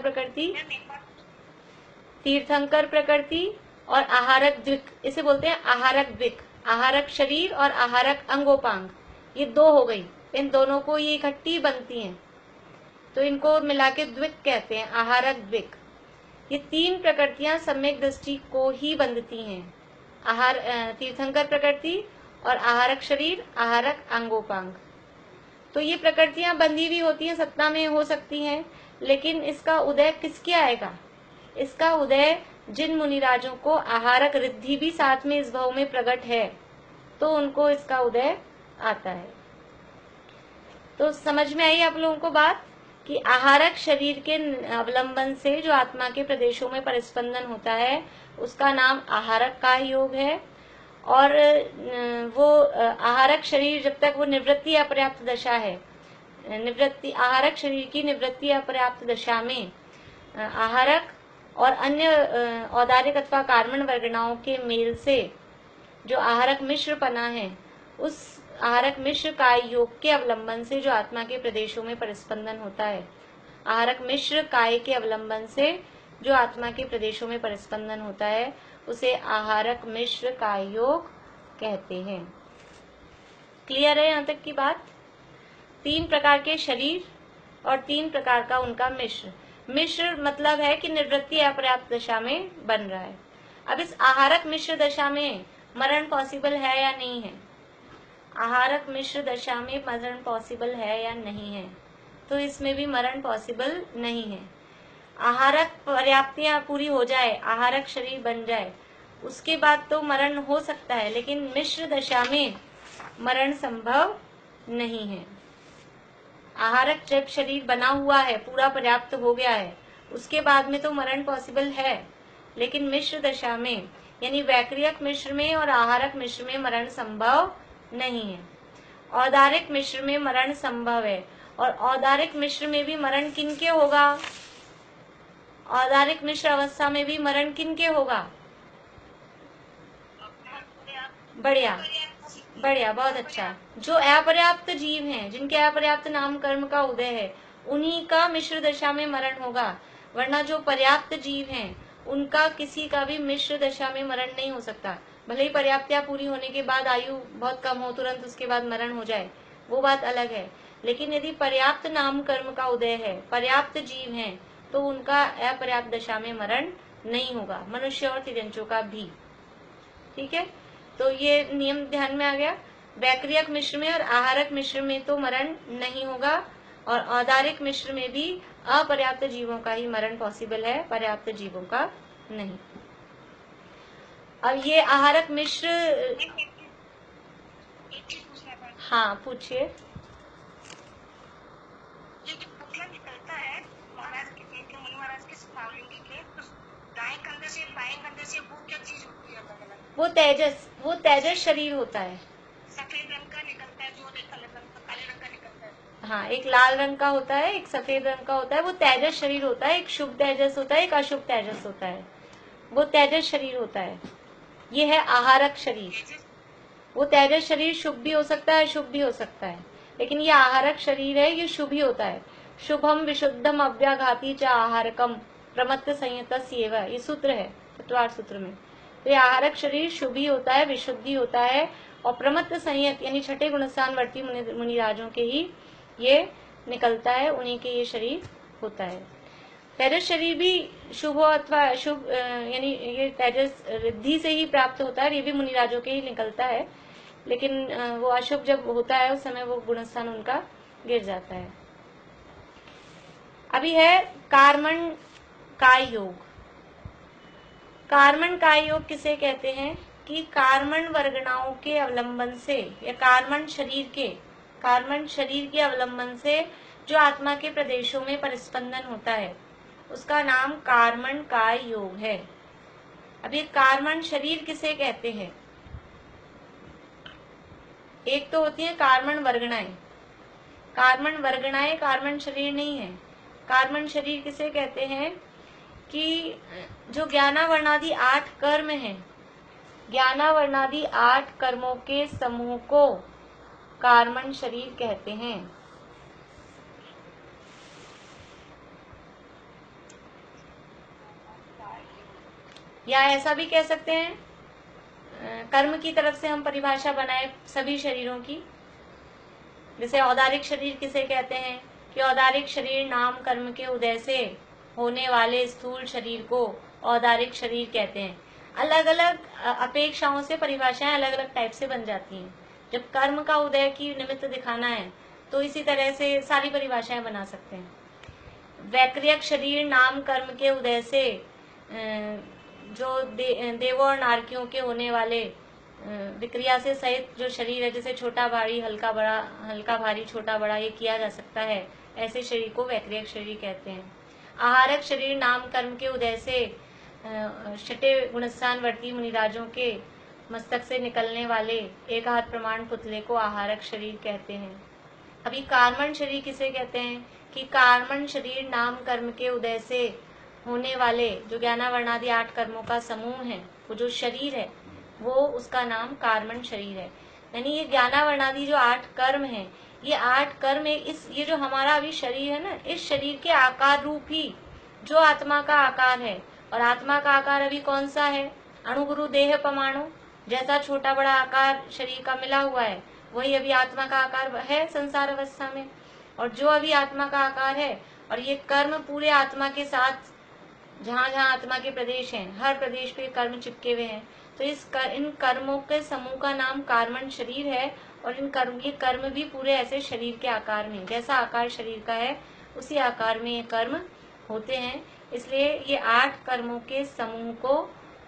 प्रकृति और आहारक द्विक, इसे बोलते हैं आहारक द्विक। आहारक शरीर और आहारक अंगोपांग, ये दो हो गई, इन दोनों को ये इकट्ठी बनती हैं, तो इनको मिला के द्विक कहते हैं, आहारक द्विक। ये 3 प्रकृतियां सम्यक दृष्टि को ही बंधती हैं, तीर्थंकर प्रकृति और आहारक शरीर, आहारक अंगोपांग। तो ये प्रकृतियां बंधी हुई होती हैं, सत्ता में हो सकती हैं, लेकिन इसका उदय किसके आएगा? इसका उदय जिन मुनिराजों को आहारक रिद्धि भी साथ में इस भाव में प्रकट है, तो उनको इसका उदय आता है। तो समझ में आई आप लोगों को बात कि आहारक शरीर के अवलंबन से जो आत्मा के प्रदेशों में परिस्पंदन होता है उसका नाम आहारक काय योग है। और वो आहारक शरीर जब तक वो निवृत्ति अपर्याप्त दशा है, आहारक शरीर की निवृत्ति अपर्याप्त दशा में आहारक और अन्य औदारिक अथवा कार्बन वर्गनाओं के मेल से जो आहारक मिश्र पना है, उस आहारक मिश्र काय योग के अवलंबन से जो आत्मा के प्रदेशों में परिस्पंदन होता है, आहारक मिश्र काय के अवलंबन से जो आत्मा के प्रदेशों में परिस्पंदन होता है, उसे आहारक मिश्र काय योग कहते हैं। क्लियर है यहाँ तक की बात? 3 प्रकार के शरीर और 3 प्रकार का उनका मिश्र। मिश्र मतलब है कि निवृत्ति अपर्याप्त दशा में बन रहा है। अब इस आहारक मिश्र दशा में मरण पॉसिबल है या नहीं है? आहारक मिश्र दशा में मरण पॉसिबल है या नहीं है? तो इसमें भी मरण पॉसिबल नहीं है। आहारक पर्याप्तियां पूरी हो जाए, आहारक शरीर बन जाए, उसके बाद तो मरण हो सकता है, लेकिन मिश्र दशा में मरण संभव नहीं है। आहारक जब शरीर बना हुआ है, पूरा पर्याप्त हो गया है, उसके बाद में तो मरण पॉसिबल है, लेकिन मिश्र दशा में यानी वैक्रियक मिश्र में और आहारक मिश्र में मरण संभव नहीं है। औदारिक मिश्र में मरण संभव है, और औदारिक मिश्र में भी मरण किनके होगा? औदारिक मिश्र अवस्था में भी मरण किनके होगा? बढ़िया बढ़िया, बहुत अच्छा। जो अपर्याप्त जीव हैं, जिनके अपर्याप्त नाम कर्म का उदय है, उन्हीं का मिश्र दशा में मरण होगा, वरना जो पर्याप्त जीव हैं उनका किसी का भी मिश्र दशा में मरण नहीं हो सकता। भले ही पर्याप्तता पूरी होने के बाद आयु बहुत कम हो, तुरंत उसके बाद मरण हो जाए, वो बात अलग है। लेकिन यदि पर्याप्त नाम कर्म का उदय है, पर्याप्त जीव हैं, तो उनका अपर्याप्त दशा में मरण नहीं होगा, मनुष्य और तिर्यंचों का भी। ठीक है, तो ये नियम ध्यान में आ गया। वैक्रियक मिश्र में और आहारक मिश्र में तो मरण नहीं होगा, और औदारिक मिश्र में भी अपर्याप्त जीवों का ही मरण पॉसिबल है, पर्याप्त जीवों का नहीं। अब ये आहारक मिश्र, हाँ पूछिए।
जो पुतला निकलता है महाराज के मुनि महाराज के शिवलिंग के, तो दाएं कंधे से बाएं कंधे से वो क्या चीज होती है? अलग अलग
वो तेजस शरीर होता है।
सफेद रंग का निकलता है, जो काले रंग का निकलता है।
हाँ, एक लाल रंग का होता है, एक सफेद रंग का होता है, वो तेजस शरीर होता है। एक शुभ तेजस होता है, एक अशुभ तेजस होता है, वो तेजस शरीर होता है। ये है आहारक शरीर। वो तेजस शरीर शुभ भी हो सकता है, अशुभ भी हो सकता है, लेकिन ये आहारक शरीर है, ये शुभ ही होता है। शुभम विशुद्धम अव्याघाती च आहारकम प्रमत्त संयतस्येव, ये सूत्र है चतुर्थ सूत्र में। तो ये आहारक शरीर शुभ ही होता है, विशुद्धि होता है, और प्रमत्त संयत यानी छठे गुणस्थान वर्ती मुनिराजों के ही ये निकलता है, उन्हीं के ये शरीर होता है। तेजस शरीर भी शुभ अथवा अशुभ यानी ये तेजस रिद्धि से ही प्राप्त होता है, ये भी मुनिराजों के ही निकलता है, लेकिन वो अशुभ जब होता है उस समय वो गुणस्थान उनका गिर जाता है। अभी है कार्मण काय योग। कार्मण काय योग किसे कहते हैं? कि कार्मण वर्गणाओं के अवलंबन से या कार्मण शरीर के अवलंबन से जो आत्मा के प्रदेशों में परिस्पंदन होता है, उसका नाम कार्मण काय योग है। अब ये कार्मण शरीर किसे कहते हैं? एक तो होती है कार्मण वर्गणाएं। कार्मण वर्गणाएं कार्मण शरीर नहीं है। कार्मण शरीर किसे कहते हैं? कि जो ज्ञानावर्णादि 8 कर्म हैं, ज्ञानावर्णादि 8 कर्मों के समूह को कार्मण शरीर कहते हैं। या ऐसा भी कह सकते हैं, कर्म की तरफ से हम परिभाषा बनाए सभी शरीरों की। जैसे औदारिक शरीर किसे कहते हैं? कि औदारिक शरीर नाम कर्म के उदय से होने वाले स्थूल शरीर को औदारिक शरीर कहते हैं। अलग अलग अपेक्षाओं से परिभाषाएं अलग अलग टाइप से बन जाती हैं। जब कर्म का उदय की निमित्त दिखाना है तो इसी तरह से सारी परिभाषाएं बना सकते हैं। वैक्रियक शरीर नाम कर्म के उदय से जो देवों और नारकियों के होने वाले विक्रिया से सहित जो शरीर है, जैसे छोटा भारी हल्का बड़ा, हल्का भारी छोटा बड़ा, ये किया जा सकता है, ऐसे शरीर को वैक्रियक शरीर कहते हैं। आहारक शरीर नाम कर्म के उदय से छठे गुणस्थान वर्ती मुनिराजों के मस्तक से निकलने वाले एक हाथ प्रमाण पुतले को आहारक शरीर कहते हैं। अभी कार्मण शरीर किसे कहते हैं? कि कार्मण शरीर नाम कर्म के उदय से होने वाले जो ज्ञानावर्णादि 8 कर्मों का समूह है, वो जो शरीर है, वो उसका नाम कार्मण शरीर है। यानी ये ज्ञानावर्णादि जो 8 कर्म है, ये 8 कर्म ये जो हमारा अभी शरीर है ना, इस शरीर के आकार रूप ही जो आत्मा का आकार है, और आत्मा का आकार अभी कौन सा है? अणुगुरु देह परमाणु जैसा छोटा बड़ा आकार शरीर का मिला हुआ है, वही अभी आत्मा का आकार है संसार अवस्था में। और जो अभी आत्मा का आकार है, और ये कर्म पूरे आत्मा के साथ जहाँ जहाँ आत्मा के प्रदेश हैं, हर प्रदेश पे कर्म चिपके हुए हैं, तो इन कर्मों के समूह का नाम कार्मण शरीर है। और ये कर्म भी पूरे ऐसे शरीर के आकार में, जैसा आकार शरीर का है उसी आकार में ये कर्म होते हैं, इसलिए ये 8 कर्मों के समूह को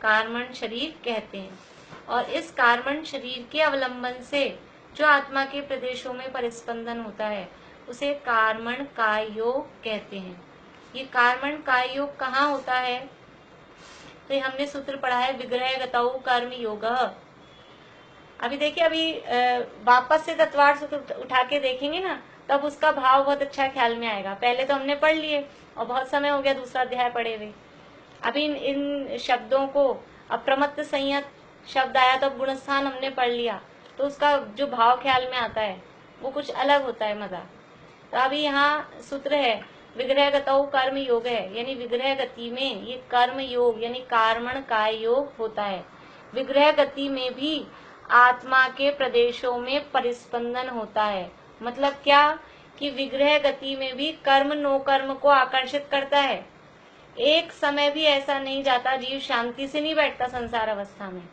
कार्मण शरीर कहते हैं। और इस कार्मण शरीर के अवलंबन से जो आत्मा के प्रदेशों में परिस्पंदन होता है उसे कार्मण काय योग कहते हैं। ये कार्मण काय योग कहाँ होता है? तो ये हमने सूत्र पढ़ा है विग्रह गतौ कर्म योग। अभी देखिए, अभी वापस से तत्वार्थ सूत्र उठा के देखेंगे ना, तब उसका भाव बहुत अच्छा ख्याल में आएगा। पहले तो हमने पढ़ लिए और बहुत समय हो गया दूसरा अध्याय पढ़े हुए। अभी इन शब्दों को, अप्रमत्त संयत शब्द आया तो गुणस्थान हमने पढ़ लिया, तो उसका जो भाव ख्याल में आता है वो कुछ अलग होता है, मजा। तो अभी यहाँ सूत्र है विग्रह गतौ कर्म योग है, यानी विग्रह गति में ये कर्म योग यानी कार्मण काय योग होता है। विग्रह गति में भी आत्मा के प्रदेशों में परिस्पंदन होता है। मतलब क्या कि विग्रह गति में भी कर्म नो कर्म को आकर्षित करता है। एक समय भी ऐसा नहीं जाता, जीव शांति से नहीं बैठता संसार अवस्था में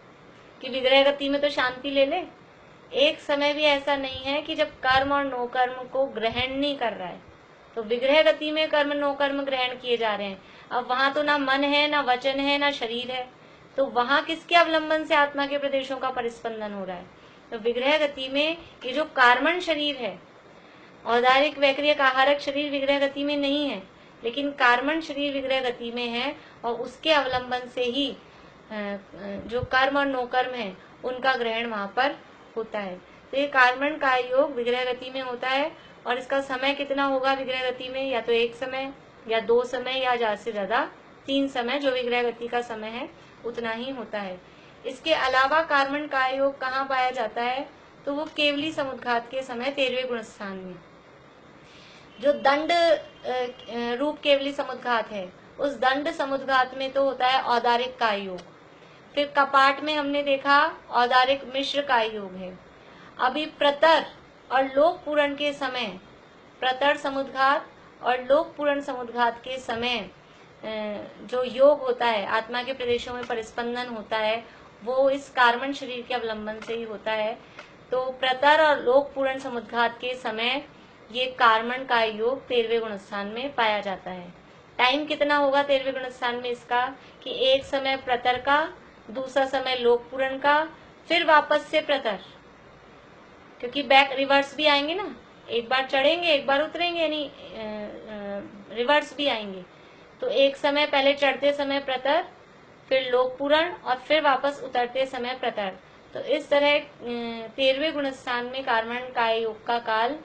कि विग्रह गति में तो शांति ले ले। एक समय भी ऐसा नहीं है कि जब कर्म और नो कर्म को ग्रहण नहीं कर रहा है। तो विग्रह गति में कर्म नो कर्म ग्रहण किए जा रहे हैं। अब वहां तो ना मन है, ना वचन है, ना शरीर है, तो वहां किसके अवलंबन से आत्मा के प्रदेशों का परिस्पंदन हो रहा है? तो विग्रह गति में ये जो कार्मण शरीर है, औदारिक वैक्रियक आहारक शरीर विग्रह गति में नहीं है, लेकिन कार्मण शरीर विग्रह गति में है, और उसके अवलंबन से ही जो कर्म और नो कर्म है उनका ग्रहण वहां पर होता है। तो ये कार्मण का योग विग्रह गति में होता है, और इसका समय कितना होगा विग्रह गति में? या तो एक समय, या 2 समय, या ज्यादा से ज्यादा 3 समय, जो विग्रह गति का समय है उतना ही होता है। इसके अलावा कार्मण का योग कहाँ पाया जाता है? तो वो केवली समुद्घात के समय 13वें गुणस्थान में, जो दंड रूप केवली समुद्घात है, उस दंड समुद्घात में तो होता है औदारिक काय योग। फिर कपाट में हमने देखा औदारिक मिश्र काय योग है। अभी प्रतर और लोक पूरण के समय, प्रतर समुद्घात और लोक पूरण समुद्घात के समय जो योग होता है, आत्मा के प्रदेशों में परिस्पंदन होता है, वो इस कार्मण शरीर के अवलंबन से ही होता है। तो प्रतर और लोक पूरण समुद्घात के समय ये कार्मण का योग 13वें गुणस्थान में पाया जाता है। टाइम कितना होगा 13वें गुणस्थान में इसका? कि एक समय प्रतर का, दूसरा समय लोक पूरण का, फिर वापस से प्रतर, क्योंकि बैक रिवर्स भी आएंगे ना, एक बार चढ़ेंगे एक बार उतरेंगे, यानी रिवर्स भी आएंगे। तो एक समय पहले चढ़ते समय प्रतर, फिर लोक पूरण, और फिर वापस उतरते समय प्रतर। तो इस तरह 13वें गुणस्थान में कार्मण काय योग का काल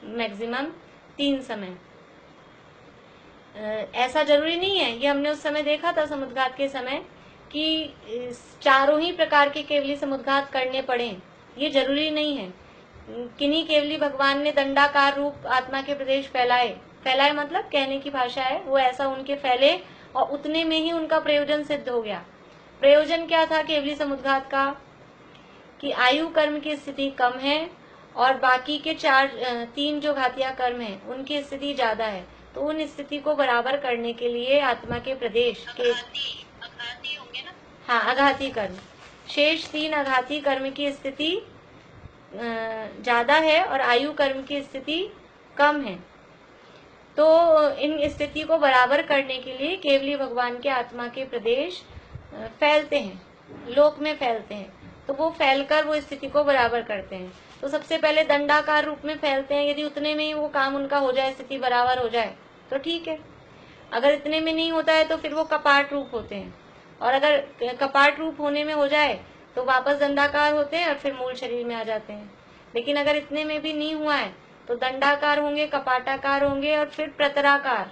मैक्सिमम 3 समय। ऐसा जरूरी नहीं है, ये हमने उस समय देखा था समुद्घात के समय कि चारों ही प्रकार के केवली समुद्घात करने पड़े, ये जरूरी नहीं है। किन्हीं केवली भगवान ने दंडाकार रूप आत्मा के प्रदेश फैलाए मतलब कहने की भाषा है, वो ऐसा उनके फैले और उतने में ही उनका प्रयोजन सिद्ध हो गया। प्रयोजन क्या था केवली समुद्घात का? कि आयु कर्म की स्थिति कम है और बाकी के 3 जो घातिया कर्म है उनकी स्थिति ज्यादा है, तो उन स्थिति को बराबर करने के लिए आत्मा के प्रदेश के
अघाती होंगे ना?
हाँ, अघाती कर्म, शेष 3 अघाती कर्म की स्थिति ज्यादा है और आयु कर्म की स्थिति कम है। तो इन स्थिति को बराबर करने के लिए केवली भगवान के आत्मा के प्रदेश फैलते हैं, लोक में फैलते हैं, तो वो फैलकर वो स्थिति को बराबर करते हैं। तो सबसे पहले दंडाकार रूप में फैलते हैं, यदि उतने में ही वो काम उनका हो जाए, स्थिति बराबर हो जाए तो ठीक है। अगर इतने में नहीं होता है तो फिर वो कपाट रूप होते हैं, और अगर कपाट रूप होने में हो जाए तो वापस दंडाकार होते हैं और फिर मूल शरीर में आ जाते हैं। लेकिन अगर इतने में भी नहीं हुआ है तो दंडाकार होंगे, कपाटाकार होंगे और फिर प्रतराकार,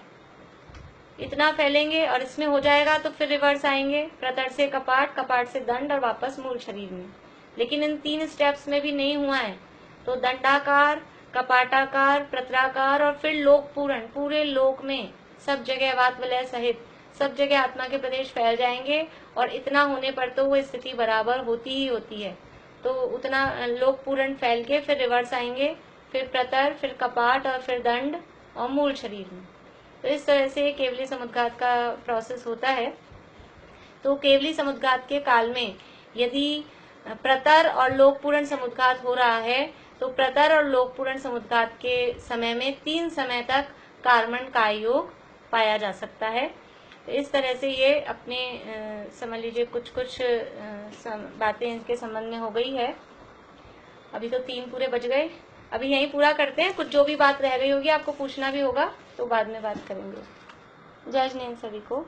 इतना फैलेंगे और इसमें हो जाएगा तो फिर रिवर्स आएंगे, प्रतर से कपाट, कपाट से दंड और वापस मूल शरीर में। लेकिन इन 3 स्टेप्स में भी नहीं हुआ है तो दंडाकार, कपाटाकार, प्रतराकार और फिर लोक पूरण, पूरे लोक में सब जगह वात विलय सहित सब जगह आत्मा के प्रदेश फैल जाएंगे, और इतना होने पर तो वो स्थिति बराबर होती ही होती है। तो उतना लोक पूरण फैल के फिर रिवर्स आएंगे, फिर प्रतर, फिर कपाट और फिर दंड और मूल शरीर में। तो इस तरह से केवली समुद्घात का प्रोसेस होता है। तो केवली समुद्घात के काल में यदि प्रतर और लोक पूरण समुद्घात हो रहा है तो प्रतर और लोक पूरण समुद्घात के समय में 3 समय तक कार्मण काय योग पाया जा सकता है। तो इस तरह से ये अपने समझ लीजिए कुछ बातें इसके संबंध में हो गई है। अभी तो 3 पूरे बज गए। अभी यहीं पूरा करते हैं, कुछ जो भी बात रह गई होगी आपको पूछना भी होगा तो बाद में बात करेंगे। जय जिनेंद्र सभी को।